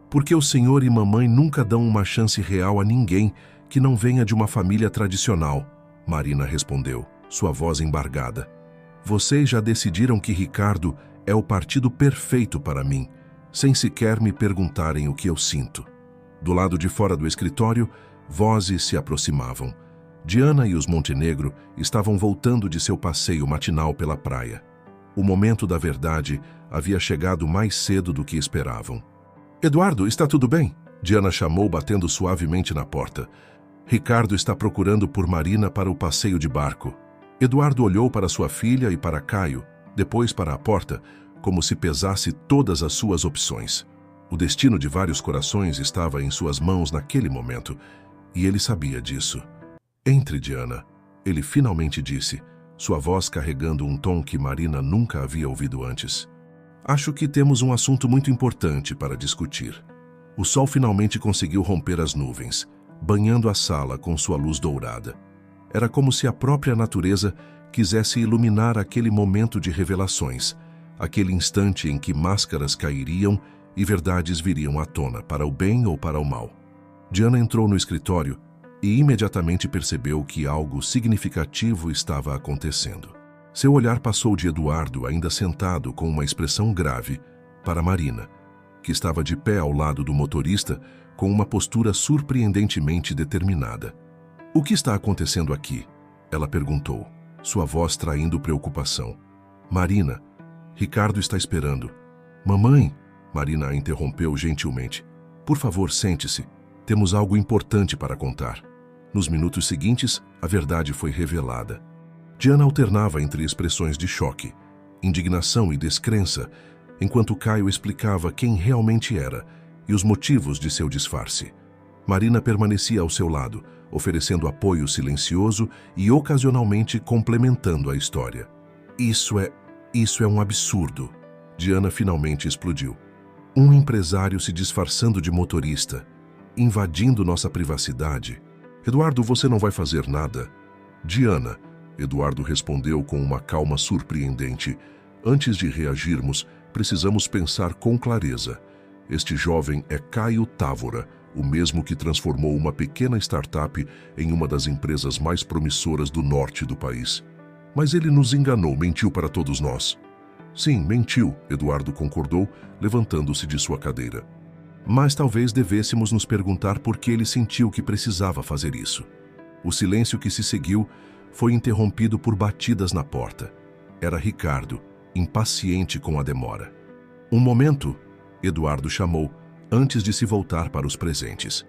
[SPEAKER 1] Porque o senhor e mamãe nunca dão uma chance real a ninguém que não venha de uma família tradicional, Marina respondeu, sua voz embargada. Vocês já decidiram que Ricardo é o partido perfeito para mim, sem sequer me perguntarem o que eu sinto. Do lado de fora do escritório, vozes se aproximavam. Diana e os Montenegro estavam voltando de seu passeio matinal pela praia. O momento da verdade havia chegado mais cedo do que esperavam. Eduardo, está tudo bem? Diana chamou, batendo suavemente na porta. Ricardo está procurando por Marina para o passeio de barco. Eduardo olhou para sua filha e para Caio, depois para a porta, como se pesasse todas as suas opções. O destino de vários corações estava em suas mãos naquele momento, e ele sabia disso. Entre, Diana, ele finalmente disse, sua voz carregando um tom que Marina nunca havia ouvido antes. Acho que temos um assunto muito importante para discutir. O sol finalmente conseguiu romper as nuvens, banhando a sala com sua luz dourada. Era como se a própria natureza quisesse iluminar aquele momento de revelações, aquele instante em que máscaras cairiam e verdades viriam à tona, para o bem ou para o mal. Diana entrou no escritório e imediatamente percebeu que algo significativo estava acontecendo. Seu olhar passou de Eduardo, ainda sentado com uma expressão grave, para Marina, que estava de pé ao lado do motorista, com uma postura surpreendentemente determinada. "O que está acontecendo aqui?" ela perguntou, sua voz traindo preocupação. "Marina, Ricardo está esperando." "Mamãe," Marina a interrompeu gentilmente. "Por favor, sente-se. Temos algo importante para contar." Nos minutos seguintes, a verdade foi revelada. Diana alternava entre expressões de choque, indignação e descrença, enquanto Caio explicava quem realmente era e os motivos de seu disfarce. Marina permanecia ao seu lado, oferecendo apoio silencioso e ocasionalmente complementando a história. Isso é um absurdo." Diana finalmente explodiu. "Um empresário se disfarçando de motorista, invadindo nossa privacidade. Eduardo, você não vai fazer nada?" "Diana," Eduardo respondeu com uma calma surpreendente, "antes de reagirmos, precisamos pensar com clareza. Este jovem é Caio Távora, o mesmo que transformou uma pequena startup em uma das empresas mais promissoras do norte do país. Mas ele nos enganou, mentiu para todos nós." "Sim, mentiu," Eduardo concordou, levantando-se de sua cadeira. "Mas talvez devêssemos nos perguntar por que ele sentiu que precisava fazer isso." O silêncio que se seguiu foi interrompido por batidas na porta. Era Ricardo, impaciente com a demora. "Um momento," Eduardo chamou, antes de se voltar para os presentes.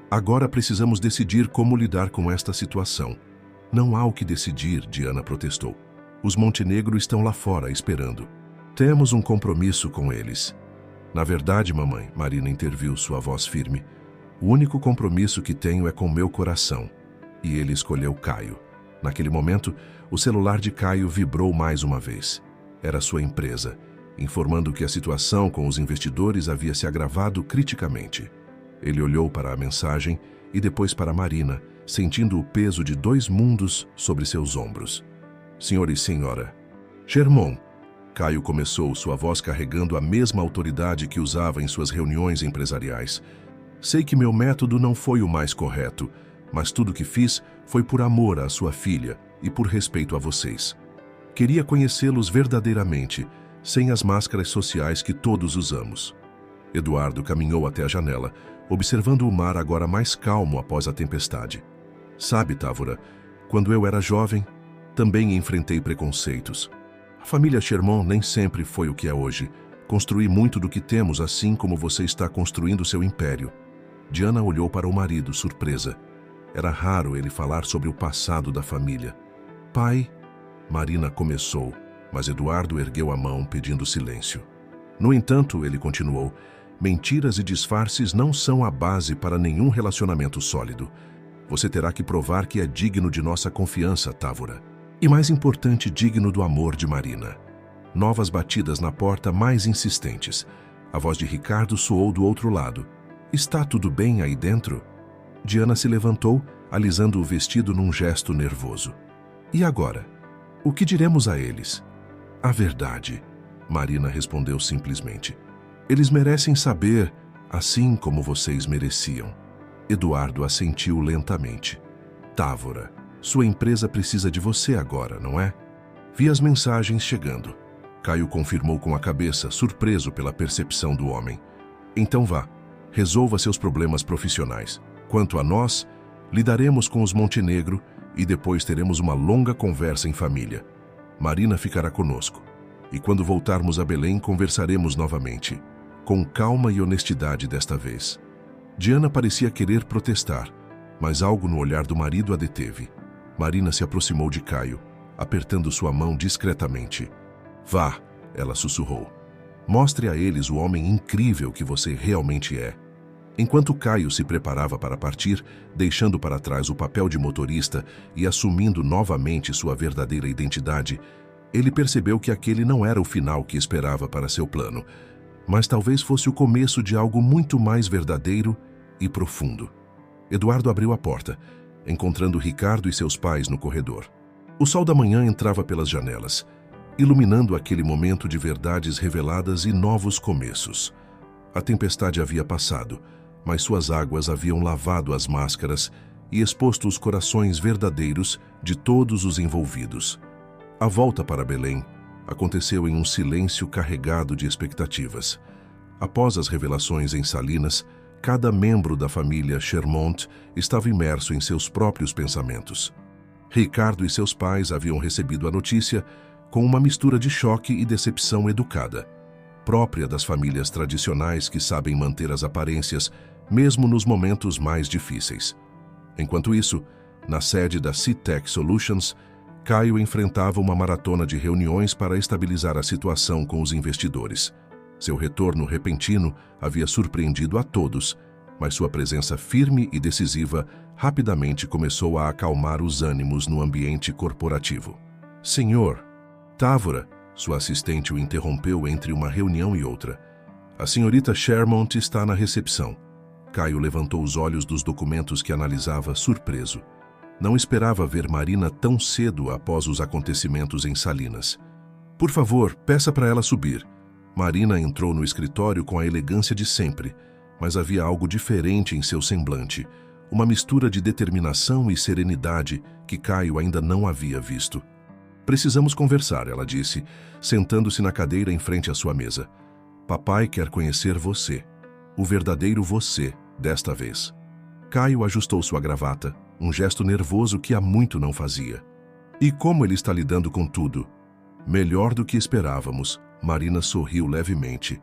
[SPEAKER 1] "Agora precisamos decidir como lidar com esta situação." "Não há o que decidir," Diana protestou. "Os Montenegro estão lá fora esperando. Temos um compromisso com eles." "Na verdade, mamãe," Marina interviu, sua voz firme, "o único compromisso que tenho é com meu coração." E ele escolheu Caio. Naquele momento, o celular de Caio vibrou mais uma vez. Era sua empresa, informando que a situação com os investidores havia se agravado criticamente. Ele olhou para a mensagem e depois para Marina, sentindo o peso de 2 mundos sobre seus ombros. "Senhor e senhora." "Germon," Caio começou, sua voz carregando a mesma autoridade que usava em suas reuniões empresariais. "Sei que meu método não foi o mais correto, mas tudo que fiz foi por amor à sua filha e por respeito a vocês. Queria conhecê-los verdadeiramente, sem as máscaras sociais que todos usamos." Eduardo caminhou até a janela, observando o mar agora mais calmo após a tempestade. "Sabe, Távora, quando eu era jovem, também enfrentei preconceitos. A família Sherman nem sempre foi o que é hoje. Construí muito do que temos, assim como você está construindo seu império." Diana olhou para o marido, surpresa. Era raro ele falar sobre o passado da família. "Pai," Marina começou, mas Eduardo ergueu a mão pedindo silêncio. "No entanto," ele continuou, "mentiras e disfarces não são a base para nenhum relacionamento sólido. Você terá que provar que é digno de nossa confiança, Távora. E mais importante, digno do amor de Marina." Novas batidas na porta mais insistentes. A voz de Ricardo soou do outro lado. "Está tudo bem aí dentro?" Diana se levantou, alisando o vestido num gesto nervoso. "E agora? O que diremos a eles?" "A verdade," Marina respondeu simplesmente. "Eles merecem saber, assim como vocês mereciam." Eduardo assentiu lentamente. "Távora, sua empresa precisa de você agora, não é?" "Vi as mensagens chegando." Caio confirmou com a cabeça, surpreso pela percepção do homem. "Então vá, resolva seus problemas profissionais. Quanto a nós, lidaremos com os Montenegro e depois teremos uma longa conversa em família. Marina ficará conosco. E quando voltarmos a Belém, conversaremos novamente, com calma e honestidade desta vez." Diana parecia querer protestar, mas algo no olhar do marido a deteve. Marina se aproximou de Caio, apertando sua mão discretamente. "Vá," ela sussurrou. "Mostre a eles o homem incrível que você realmente é." Enquanto Caio se preparava para partir, deixando para trás o papel de motorista e assumindo novamente sua verdadeira identidade, ele percebeu que aquele não era o final que esperava para seu plano, mas talvez fosse o começo de algo muito mais verdadeiro e profundo. Eduardo abriu a porta, encontrando Ricardo e seus pais no corredor. O sol da manhã entrava pelas janelas, iluminando aquele momento de verdades reveladas e novos começos. A tempestade havia passado, mas suas águas haviam lavado as máscaras e exposto os corações verdadeiros de todos os envolvidos. A volta para Belém aconteceu em um silêncio carregado de expectativas. Após as revelações em Salinas, Cada membro da família Chermont estava imerso em seus próprios pensamentos. Ricardo e seus pais haviam recebido a notícia com uma mistura de choque e decepção educada, própria das famílias tradicionais que sabem manter as aparências, mesmo nos momentos mais difíceis. Enquanto isso, na sede da CTech Solutions, Caio enfrentava uma maratona de reuniões para estabilizar a situação com os investidores. Seu retorno repentino havia surpreendido a todos, mas sua presença firme e decisiva rapidamente começou a acalmar os ânimos no ambiente corporativo. Senhor, Távora, sua assistente o interrompeu entre uma reunião e outra. A senhorita Chermont está na recepção. Caio levantou os olhos dos documentos que analisava, surpreso. Não esperava ver Marina tão cedo após os acontecimentos em Salinas. Por favor, peça para ela subir. Marina entrou no escritório com a elegância de sempre, mas havia algo diferente em seu semblante, uma mistura de determinação e serenidade que Caio ainda não havia visto. Precisamos conversar, ela disse, sentando-se na cadeira em frente à sua mesa. Papai quer conhecer você, o verdadeiro você, desta vez. Caio ajustou sua gravata, um gesto nervoso que há muito não fazia. E como ele está lidando com tudo? Melhor do que esperávamos, Marina sorriu levemente.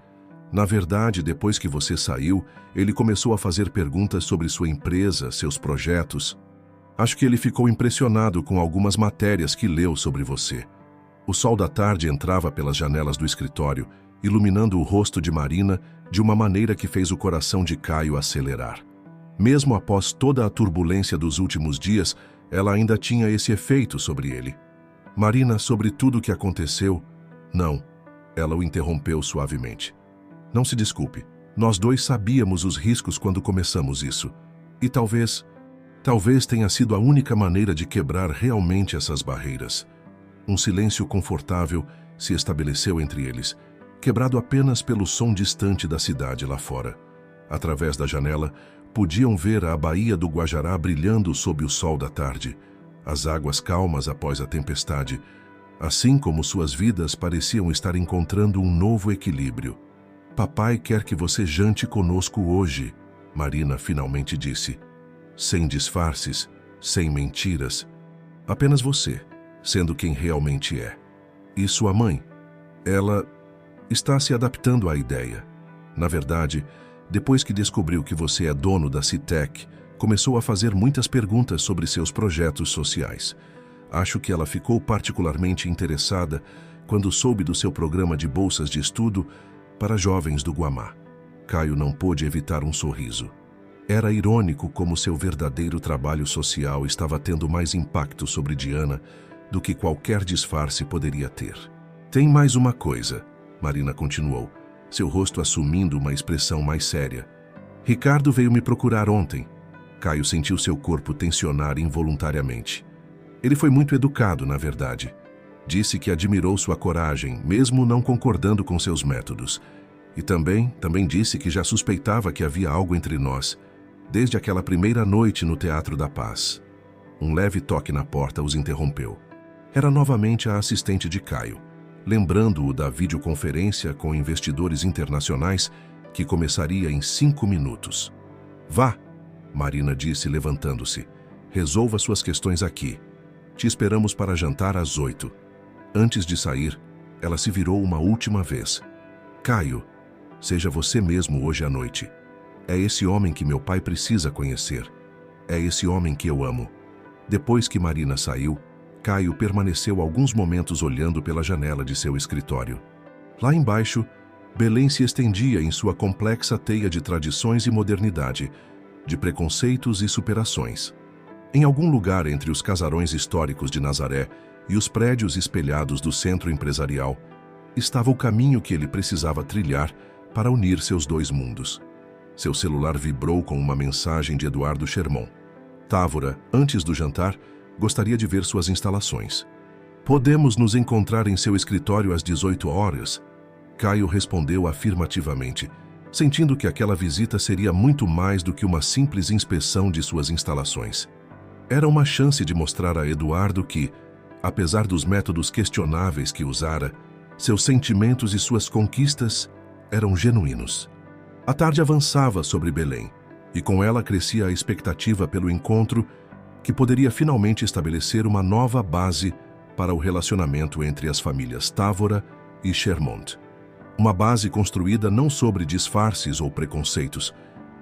[SPEAKER 1] Na verdade, depois que você saiu, ele começou a fazer perguntas sobre sua empresa, seus projetos. Acho que ele ficou impressionado com algumas matérias que leu sobre você. O sol da tarde entrava pelas janelas do escritório, iluminando o rosto de Marina de uma maneira que fez o coração de Caio acelerar. Mesmo após toda a turbulência dos últimos dias, ela ainda tinha esse efeito sobre ele. Marina, sobre tudo o que aconteceu... Não, ela o interrompeu suavemente. Não se desculpe, nós dois sabíamos os riscos quando começamos isso. E talvez tenha sido a única maneira de quebrar realmente essas barreiras. Um silêncio confortável se estabeleceu entre eles, quebrado apenas pelo som distante da cidade lá fora. Através da janela, podiam ver a Baía do Guajará brilhando sob o sol da tarde, as águas calmas após a tempestade, assim como suas vidas pareciam estar encontrando um novo equilíbrio. Papai quer que você jante conosco hoje, Marina finalmente disse. Sem disfarces, sem mentiras. Apenas você, sendo quem realmente é. E sua mãe? Ela está se adaptando à ideia. Na verdade, depois que descobriu que você é dono da CTech, começou a fazer muitas perguntas sobre seus projetos sociais. Acho que ela ficou particularmente interessada quando soube do seu programa de bolsas de estudo para jovens do Guamá. Caio não pôde evitar um sorriso. Era irônico como seu verdadeiro trabalho social estava tendo mais impacto sobre Diana do que qualquer disfarce poderia ter. Tem mais uma coisa, Marina continuou, seu rosto assumindo uma expressão mais séria. Ricardo veio me procurar ontem. Caio sentiu seu corpo tensionar involuntariamente. Ele foi muito educado, na verdade. Disse que admirou sua coragem, mesmo não concordando com seus métodos. E também disse que já suspeitava que havia algo entre nós, desde aquela primeira noite no Teatro da Paz. Um leve toque na porta os interrompeu. Era novamente a assistente de Caio, lembrando-o da videoconferência com investidores internacionais que começaria em 5 minutos. Vá, Marina disse levantando-se. Resolva suas questões aqui. Te esperamos para jantar às 8. Antes de sair, ela se virou uma última vez. Caio, seja você mesmo hoje à noite. É esse homem que meu pai precisa conhecer. É esse homem que eu amo. Depois que Marina saiu, Caio permaneceu alguns momentos olhando pela janela de seu escritório. Lá embaixo, Belém se estendia em sua complexa teia de tradições e modernidade, de preconceitos e superações. Em algum lugar entre os casarões históricos de Nazaré e os prédios espelhados do centro empresarial, estava o caminho que ele precisava trilhar para unir seus dois mundos. Seu celular vibrou com uma mensagem de Eduardo Chermont. Távora, antes do jantar, gostaria de ver suas instalações. Podemos nos encontrar em seu escritório às 18 horas? Caio respondeu afirmativamente, sentindo que aquela visita seria muito mais do que uma simples inspeção de suas instalações. Era uma chance de mostrar a Eduardo que, apesar dos métodos questionáveis que usara, seus sentimentos e suas conquistas eram genuínos. A tarde avançava sobre Belém, e com ela crescia a expectativa pelo encontro que poderia finalmente estabelecer uma nova base para o relacionamento entre as famílias Távora e Chermont. Uma base construída não sobre disfarces ou preconceitos,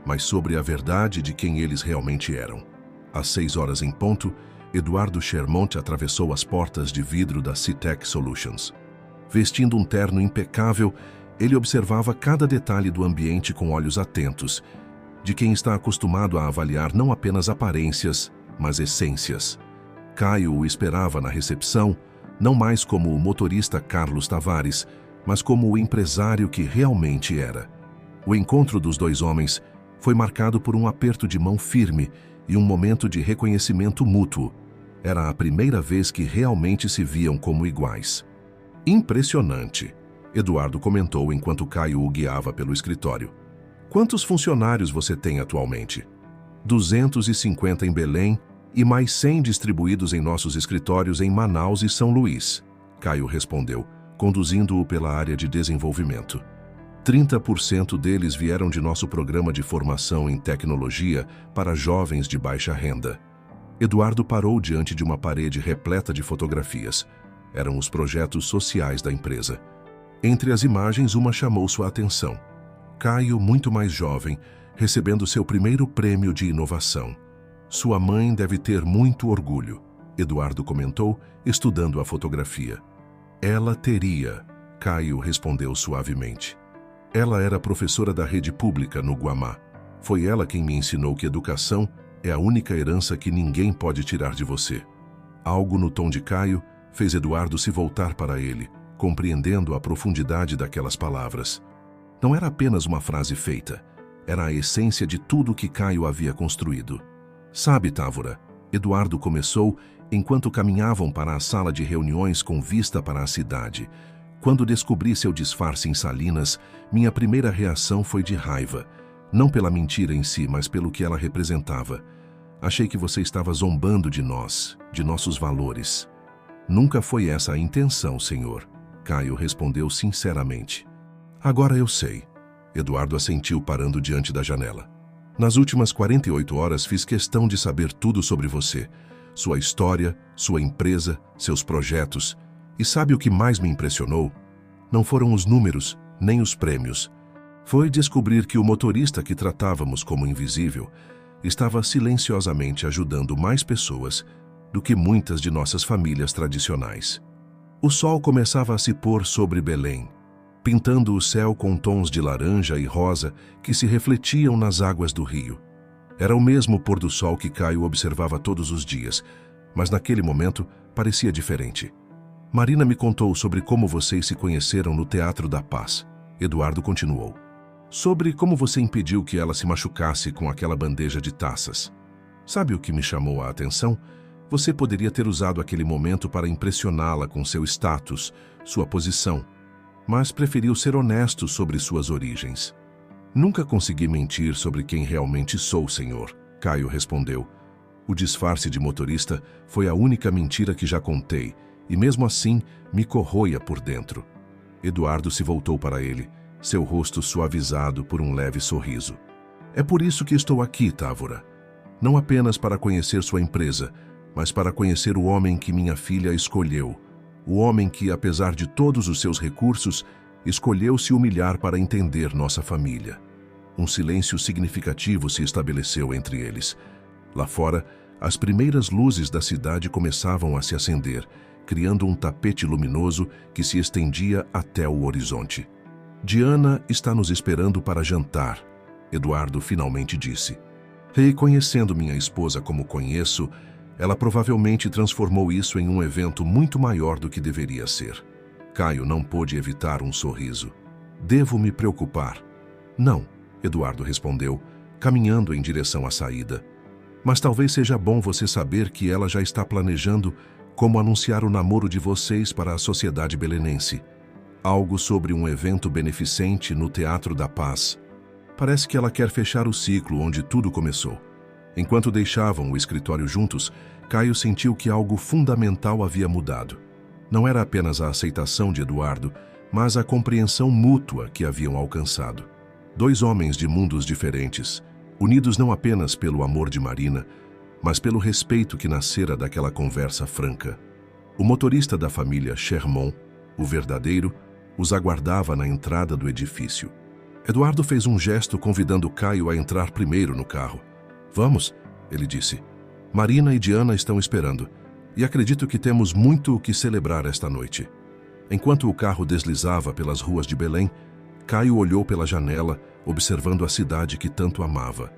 [SPEAKER 1] mas sobre a verdade de quem eles realmente eram. Às 6 horas em ponto, Eduardo Chermont atravessou as portas de vidro da Citec Solutions. Vestindo um terno impecável, ele observava cada detalhe do ambiente com olhos atentos, de quem está acostumado a avaliar não apenas aparências, mas essências. Caio o esperava na recepção, não mais como o motorista Carlos Tavares, mas como o empresário que realmente era. O encontro dos dois homens foi marcado por um aperto de mão firme e um momento de reconhecimento mútuo. Era a primeira vez que realmente se viam como iguais. Impressionante, Eduardo comentou enquanto Caio o guiava pelo escritório. Quantos funcionários você tem atualmente? 250 em Belém e mais 100 distribuídos em nossos escritórios em Manaus e São Luís, Caio respondeu, conduzindo-o pela área de desenvolvimento. 30% deles vieram de nosso programa de formação em tecnologia para jovens de baixa renda. Eduardo parou diante de uma parede repleta de fotografias. Eram os projetos sociais da empresa. Entre as imagens, uma chamou sua atenção. Caio, muito mais jovem, recebendo seu primeiro prêmio de inovação. Sua mãe deve ter muito orgulho, Eduardo comentou, estudando a fotografia. Ela teria, Caio respondeu suavemente. Ela era professora da rede pública no Guamá. Foi ela quem me ensinou que educação é a única herança que ninguém pode tirar de você. Algo no tom de Caio fez Eduardo se voltar para ele, compreendendo a profundidade daquelas palavras. Não era apenas uma frase feita, era a essência de tudo que Caio havia construído. Sabe, Távora, Eduardo começou enquanto caminhavam para a sala de reuniões com vista para a cidade. Quando descobri seu disfarce em Salinas, minha primeira reação foi de raiva, não pela mentira em si, mas pelo que ela representava. Achei que você estava zombando de nós, de nossos valores. Nunca foi essa a intenção, senhor, Caio respondeu sinceramente. Agora eu sei. Eduardo assentiu parando diante da janela. Nas últimas 48 horas fiz questão de saber tudo sobre você, sua história, sua empresa, seus projetos. E sabe o que mais me impressionou? Não foram os números, nem os prêmios. Foi descobrir que o motorista que tratávamos como invisível estava silenciosamente ajudando mais pessoas do que muitas de nossas famílias tradicionais. O sol começava a se pôr sobre Belém, pintando o céu com tons de laranja e rosa que se refletiam nas águas do rio. Era o mesmo pôr do sol que Caio observava todos os dias, mas naquele momento parecia diferente. Marina me contou sobre como vocês se conheceram no Teatro da Paz. Eduardo continuou. Sobre como você impediu que ela se machucasse com aquela bandeja de taças. Sabe o que me chamou a atenção? Você poderia ter usado aquele momento para impressioná-la com seu status, sua posição, mas preferiu ser honesto sobre suas origens. Nunca consegui mentir sobre quem realmente sou, senhor, Caio respondeu. O disfarce de motorista foi a única mentira que já contei, e mesmo assim me corroia por dentro. Eduardo se voltou para ele, seu rosto suavizado por um leve sorriso. É por isso que estou aqui, Távora. Não apenas para conhecer sua empresa, mas para conhecer o homem que minha filha escolheu. O homem que, apesar de todos os seus recursos, escolheu se humilhar para entender nossa família. Um silêncio significativo se estabeleceu entre eles. Lá fora, as primeiras luzes da cidade começavam a se acender, criando um tapete luminoso que se estendia até o horizonte. Diana está nos esperando para jantar, Eduardo finalmente disse. Reconhecendo minha esposa como conheço, ela provavelmente transformou isso em um evento muito maior do que deveria ser. Caio não pôde evitar um sorriso. Devo me preocupar? Não, Eduardo respondeu, caminhando em direção à saída. Mas talvez seja bom você saber que ela já está planejando como anunciar o namoro de vocês para a sociedade belenense. Algo sobre um evento beneficente no Teatro da Paz. Parece que ela quer fechar o ciclo onde tudo começou. Enquanto deixavam o escritório juntos, Caio sentiu que algo fundamental havia mudado. Não era apenas a aceitação de Eduardo, mas a compreensão mútua que haviam alcançado. Dois homens de mundos diferentes, unidos não apenas pelo amor de Marina, mas pelo respeito que nascera daquela conversa franca. O motorista da família Sherman, o verdadeiro, os aguardava na entrada do edifício. Eduardo fez um gesto convidando Caio a entrar primeiro no carro. "Vamos", ele disse. "Marina e Diana estão esperando, e acredito que temos muito o que celebrar esta noite." Enquanto o carro deslizava pelas ruas de Belém, Caio olhou pela janela, observando a cidade que tanto amava.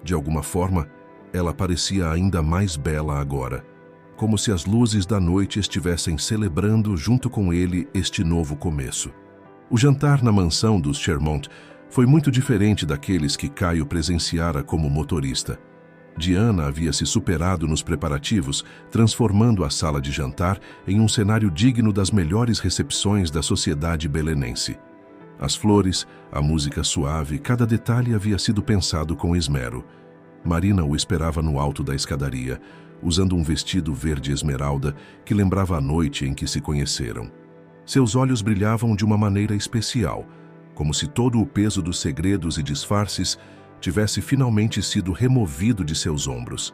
[SPEAKER 1] De alguma forma, ela parecia ainda mais bela agora, como se as luzes da noite estivessem celebrando junto com ele este novo começo. O jantar na mansão dos Sherman foi muito diferente daqueles que Caio presenciara como motorista. Diana havia se superado nos preparativos, transformando a sala de jantar em um cenário digno das melhores recepções da sociedade belenense. As flores, a música suave, cada detalhe havia sido pensado com esmero. Marina o esperava no alto da escadaria, usando um vestido verde esmeralda que lembrava a noite em que se conheceram. Seus olhos brilhavam de uma maneira especial, como se todo o peso dos segredos e disfarces tivesse finalmente sido removido de seus ombros.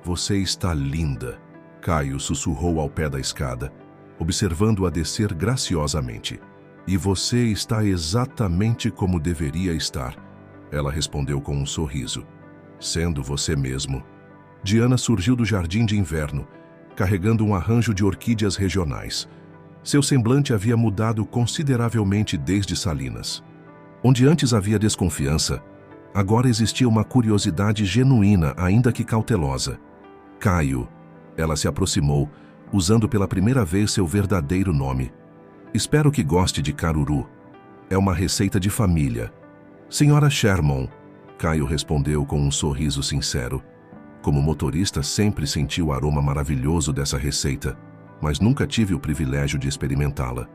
[SPEAKER 1] "Você está linda", Caio sussurrou ao pé da escada, observando-a descer graciosamente. "E você está exatamente como deveria estar", ela respondeu com um sorriso. "Sendo você mesmo." Diana surgiu do jardim de inverno, carregando um arranjo de orquídeas regionais. Seu semblante havia mudado consideravelmente desde Salinas. Onde antes havia desconfiança, agora existia uma curiosidade genuína, ainda que cautelosa. "Caio", ela se aproximou, usando pela primeira vez seu verdadeiro nome. "Espero que goste de caruru. É uma receita de família." "Senhora Sherman", Caio respondeu com um sorriso sincero. Como motorista, sempre senti o aroma maravilhoso dessa receita, mas nunca tive o privilégio de experimentá-la.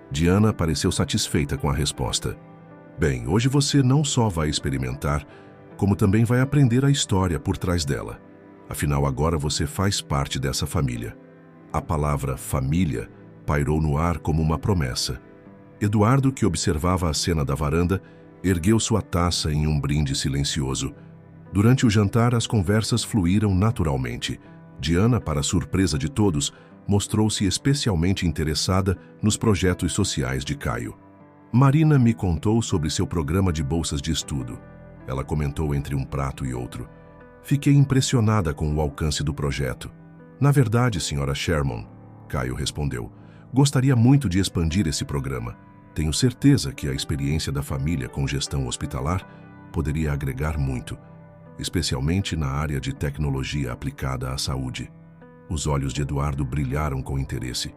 [SPEAKER 1] Diana pareceu satisfeita com a resposta. "Bem, hoje você não só vai experimentar, como também vai aprender a história por trás dela. Afinal, agora você faz parte dessa família." A palavra família pairou no ar como uma promessa. Eduardo, que observava a cena da varanda, ergueu sua taça em um brinde silencioso. Durante o jantar, as conversas fluíram naturalmente. Diana, para surpresa de todos, mostrou-se especialmente interessada nos projetos sociais de Caio. "Marina me contou sobre seu programa de bolsas de estudo", ela comentou entre um prato e outro. "Fiquei impressionada com o alcance do projeto." "Na verdade, senhora Sherman", Caio respondeu, "gostaria muito de expandir esse programa. Tenho certeza que a experiência da família com gestão hospitalar poderia agregar muito, especialmente na área de tecnologia aplicada à saúde." Os olhos de Eduardo brilharam com interesse.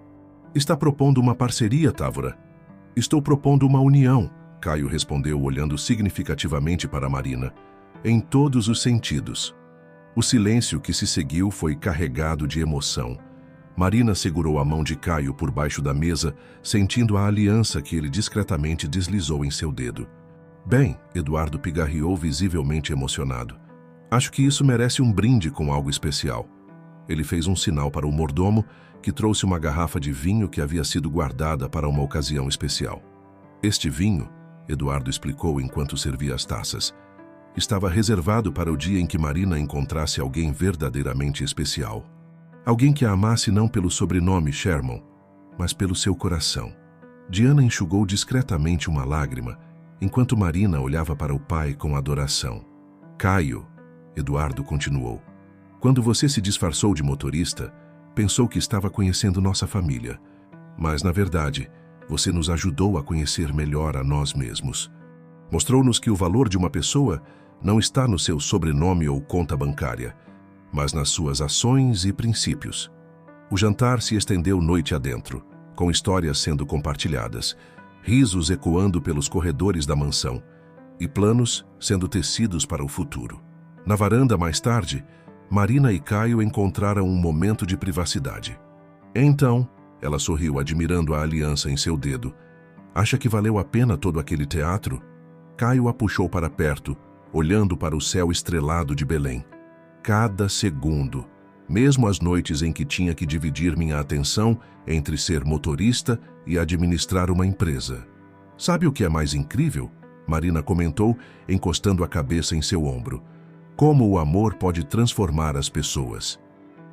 [SPEAKER 1] "Está propondo uma parceria, Távora?" "Estou propondo uma união", Caio respondeu, olhando significativamente para Marina. "Em todos os sentidos." O silêncio que se seguiu foi carregado de emoção. Marina segurou a mão de Caio por baixo da mesa, sentindo a aliança que ele discretamente deslizou em seu dedo. "Bem", Eduardo pigarreou visivelmente emocionado. "Acho que isso merece um brinde com algo especial." Ele fez um sinal para o mordomo, que trouxe uma garrafa de vinho que havia sido guardada para uma ocasião especial. Este vinho, Eduardo explicou enquanto servia as taças, estava reservado para o dia em que Marina encontrasse alguém verdadeiramente especial. Alguém que a amasse não pelo sobrenome Sherman, mas pelo seu coração. Diana enxugou discretamente uma lágrima, enquanto Marina olhava para o pai com adoração. "Caio", Eduardo continuou, "quando você se disfarçou de motorista, pensou que estava conhecendo nossa família. Mas, na verdade, você nos ajudou a conhecer melhor a nós mesmos. Mostrou-nos que o valor de uma pessoa não está no seu sobrenome ou conta bancária, mas nas suas ações e princípios." O jantar se estendeu noite adentro, com histórias sendo compartilhadas, risos ecoando pelos corredores da mansão e planos sendo tecidos para o futuro. Na varanda, mais tarde, Marina e Caio encontraram um momento de privacidade. "Então", ela sorriu, admirando a aliança em seu dedo, "acha que valeu a pena todo aquele teatro?" Caio a puxou para perto, olhando para o céu estrelado de Belém. "Cada segundo, mesmo as noites em que tinha que dividir minha atenção entre ser motorista e administrar uma empresa. Sabe o que é mais incrível? Marina comentou, encostando a cabeça em seu ombro. Como o amor pode transformar as pessoas.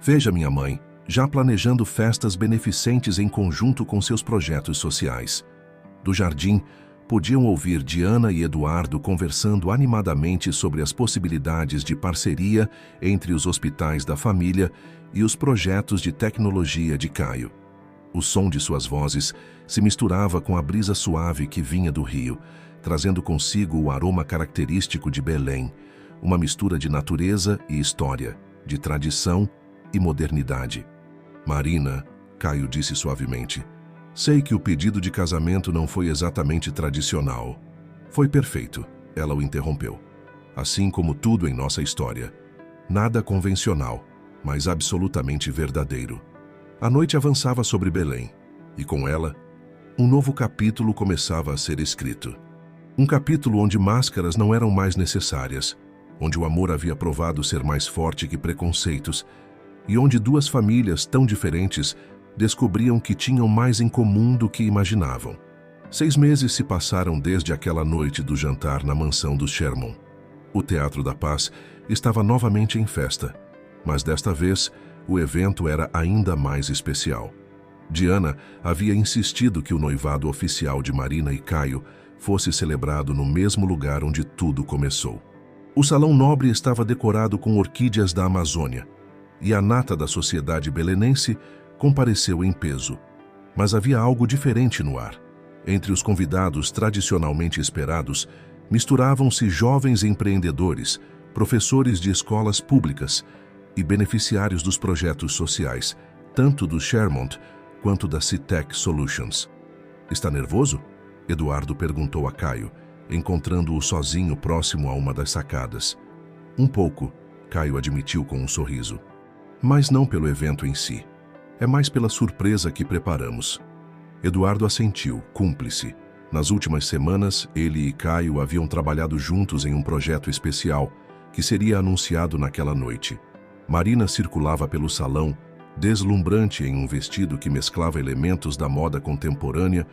[SPEAKER 1] Veja minha mãe, já planejando festas beneficentes em conjunto com seus projetos sociais. Do jardim, podiam ouvir Diana e Eduardo conversando animadamente sobre as possibilidades de parceria entre os hospitais da família e os projetos de tecnologia de Caio. O som de suas vozes se misturava com a brisa suave que vinha do rio, trazendo consigo o aroma característico de Belém, uma mistura de natureza e história, de tradição e modernidade. Marina, Caio disse suavemente, sei que o pedido de casamento não foi exatamente tradicional. Foi perfeito, ela o interrompeu. Assim como tudo em nossa história. Nada convencional, mas absolutamente verdadeiro. A noite avançava sobre Belém, e com ela, um novo capítulo começava a ser escrito. Um capítulo onde máscaras não eram mais necessárias, onde o amor havia provado ser mais forte que preconceitos, e onde duas famílias tão diferentes descobriam que tinham mais em comum do que imaginavam. 6 meses se passaram desde aquela noite do jantar na mansão dos Sherman. O Teatro da Paz estava novamente em festa, mas desta vez o evento era ainda mais especial. Diana havia insistido que o noivado oficial de Marina e Caio fosse celebrado no mesmo lugar onde tudo começou. O salão nobre estava decorado com orquídeas da Amazônia, e a nata da sociedade belenense compareceu em peso. Mas havia algo diferente no ar. Entre os convidados tradicionalmente esperados, misturavam-se jovens empreendedores, professores de escolas públicas e beneficiários dos projetos sociais, tanto do Shermont quanto da CITEC Solutions. Está nervoso? Eduardo perguntou a Caio, encontrando-o sozinho próximo a uma das sacadas. Um pouco, Caio admitiu com um sorriso. Mas não pelo evento em si. É mais pela surpresa que preparamos. Eduardo assentiu, cúmplice. Nas últimas semanas, ele e Caio haviam trabalhado juntos em um projeto especial que seria anunciado naquela noite. Marina circulava pelo salão, deslumbrante em um vestido que mesclava elementos da moda contemporânea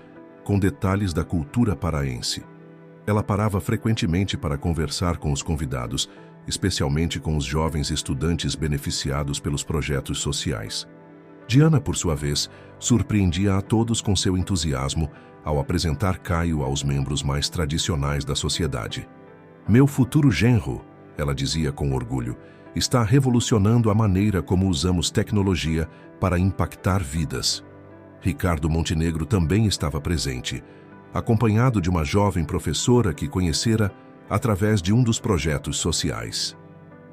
[SPEAKER 1] com detalhes da cultura paraense. Ela parava frequentemente para conversar com os convidados, especialmente com os jovens estudantes beneficiados pelos projetos sociais. Diana, por sua vez, surpreendia a todos com seu entusiasmo ao apresentar Caio aos membros mais tradicionais da sociedade. Meu futuro genro, ela dizia com orgulho, está revolucionando a maneira como usamos tecnologia para impactar vidas. Ricardo Montenegro também estava presente, acompanhado de uma jovem professora que conhecera através de um dos projetos sociais.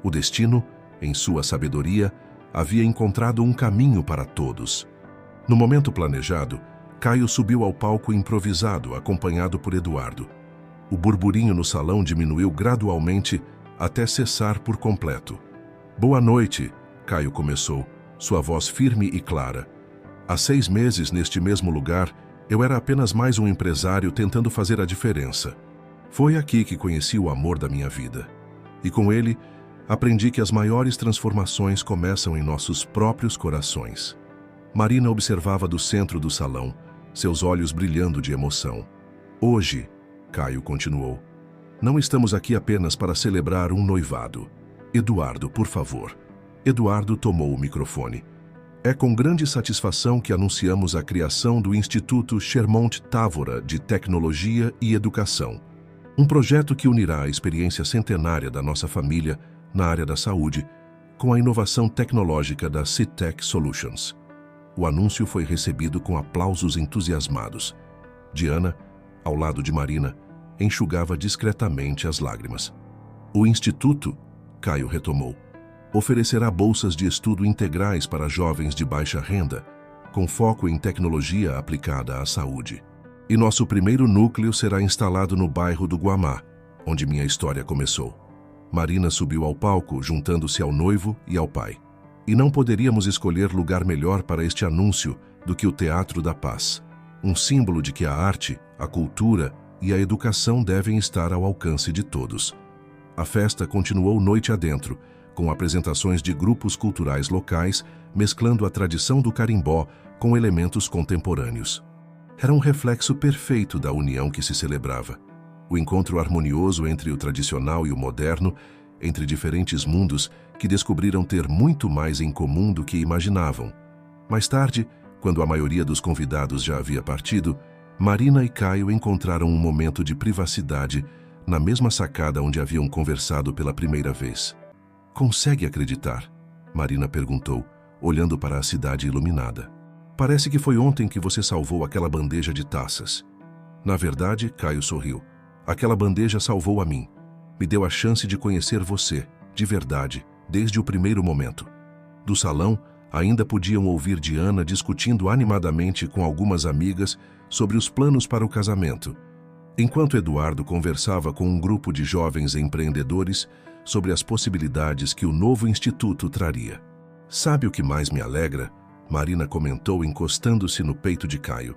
[SPEAKER 1] O destino, em sua sabedoria, havia encontrado um caminho para todos. No momento planejado, Caio subiu ao palco improvisado, acompanhado por Eduardo. O burburinho no salão diminuiu gradualmente até cessar por completo. Boa noite, Caio começou, sua voz firme e clara. Há 6 meses, neste mesmo lugar, eu era apenas mais um empresário tentando fazer a diferença. Foi aqui que conheci o amor da minha vida. E com ele, aprendi que as maiores transformações começam em nossos próprios corações. Marina observava do centro do salão, seus olhos brilhando de emoção. Hoje, Caio continuou, não estamos aqui apenas para celebrar um noivado. Eduardo, por favor. Eduardo tomou o microfone. É com grande satisfação que anunciamos a criação do Instituto Shermont Távora de Tecnologia e Educação. Um projeto que unirá a experiência centenária da nossa família na área da saúde com a inovação tecnológica da CITEC Solutions. O anúncio foi recebido com aplausos entusiasmados. Diana, ao lado de Marina, enxugava discretamente as lágrimas. O Instituto, Caio retomou, oferecerá bolsas de estudo integrais para jovens de baixa renda, com foco em tecnologia aplicada à saúde. E nosso primeiro núcleo será instalado no bairro do Guamá, onde minha história começou. Marina subiu ao palco, juntando-se ao noivo e ao pai. E não poderíamos escolher lugar melhor para este anúncio do que o Teatro da Paz, um símbolo de que a arte, a cultura e a educação devem estar ao alcance de todos. A festa continuou noite adentro, com apresentações de grupos culturais locais, mesclando a tradição do carimbó com elementos contemporâneos. Era um reflexo perfeito da união que se celebrava. O encontro harmonioso entre o tradicional e o moderno, entre diferentes mundos que descobriram ter muito mais em comum do que imaginavam. Mais tarde, quando a maioria dos convidados já havia partido, Marina e Caio encontraram um momento de privacidade na mesma sacada onde haviam conversado pela primeira vez. "Consegue acreditar?" Marina perguntou, olhando para a cidade iluminada. "Parece que foi ontem que você salvou aquela bandeja de taças." "Na verdade," Caio sorriu, "aquela bandeja salvou a mim. Me deu a chance de conhecer você, de verdade, desde o primeiro momento." Do salão, ainda podiam ouvir Diana discutindo animadamente com algumas amigas sobre os planos para o casamento, enquanto Eduardo conversava com um grupo de jovens empreendedores sobre as possibilidades que o novo instituto traria. "Sabe o que mais me alegra?" Marina comentou, encostando-se no peito de Caio.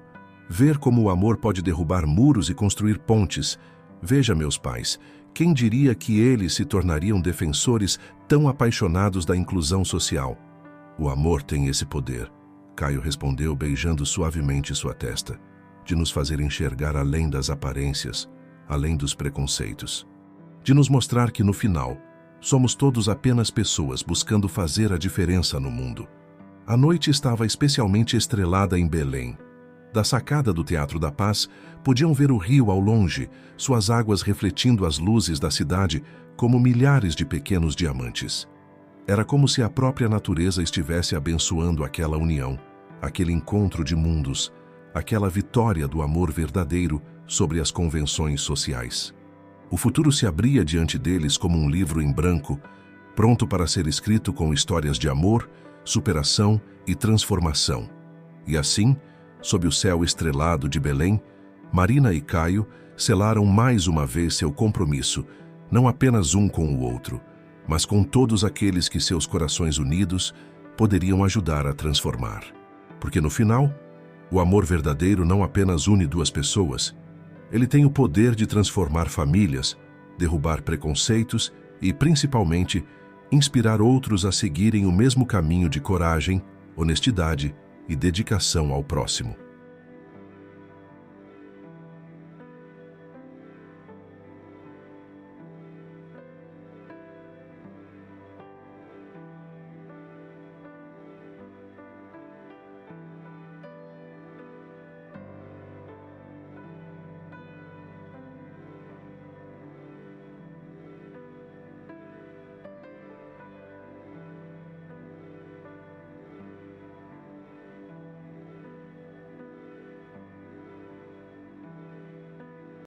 [SPEAKER 1] "Ver como o amor pode derrubar muros e construir pontes. Veja meus pais, quem diria que eles se tornariam defensores tão apaixonados da inclusão social?" "O amor tem esse poder," Caio respondeu, beijando suavemente sua testa, "de nos fazer enxergar além das aparências, além dos preconceitos. De nos mostrar que, no final, somos todos apenas pessoas buscando fazer a diferença no mundo." A noite estava especialmente estrelada em Belém. Da sacada do Teatro da Paz, podiam ver o rio ao longe, suas águas refletindo as luzes da cidade como milhares de pequenos diamantes. Era como se a própria natureza estivesse abençoando aquela união, aquele encontro de mundos, aquela vitória do amor verdadeiro sobre as convenções sociais. O futuro se abria diante deles como um livro em branco, pronto para ser escrito com histórias de amor, superação e transformação. E assim, sob o céu estrelado de Belém, Marina e Caio selaram mais uma vez seu compromisso, não apenas um com o outro, mas com todos aqueles que seus corações unidos poderiam ajudar a transformar. Porque no final, o amor verdadeiro não apenas une duas pessoas, ele tem o poder de transformar famílias, derrubar preconceitos e, principalmente, inspirar outros a seguirem o mesmo caminho de coragem, honestidade e dedicação ao próximo.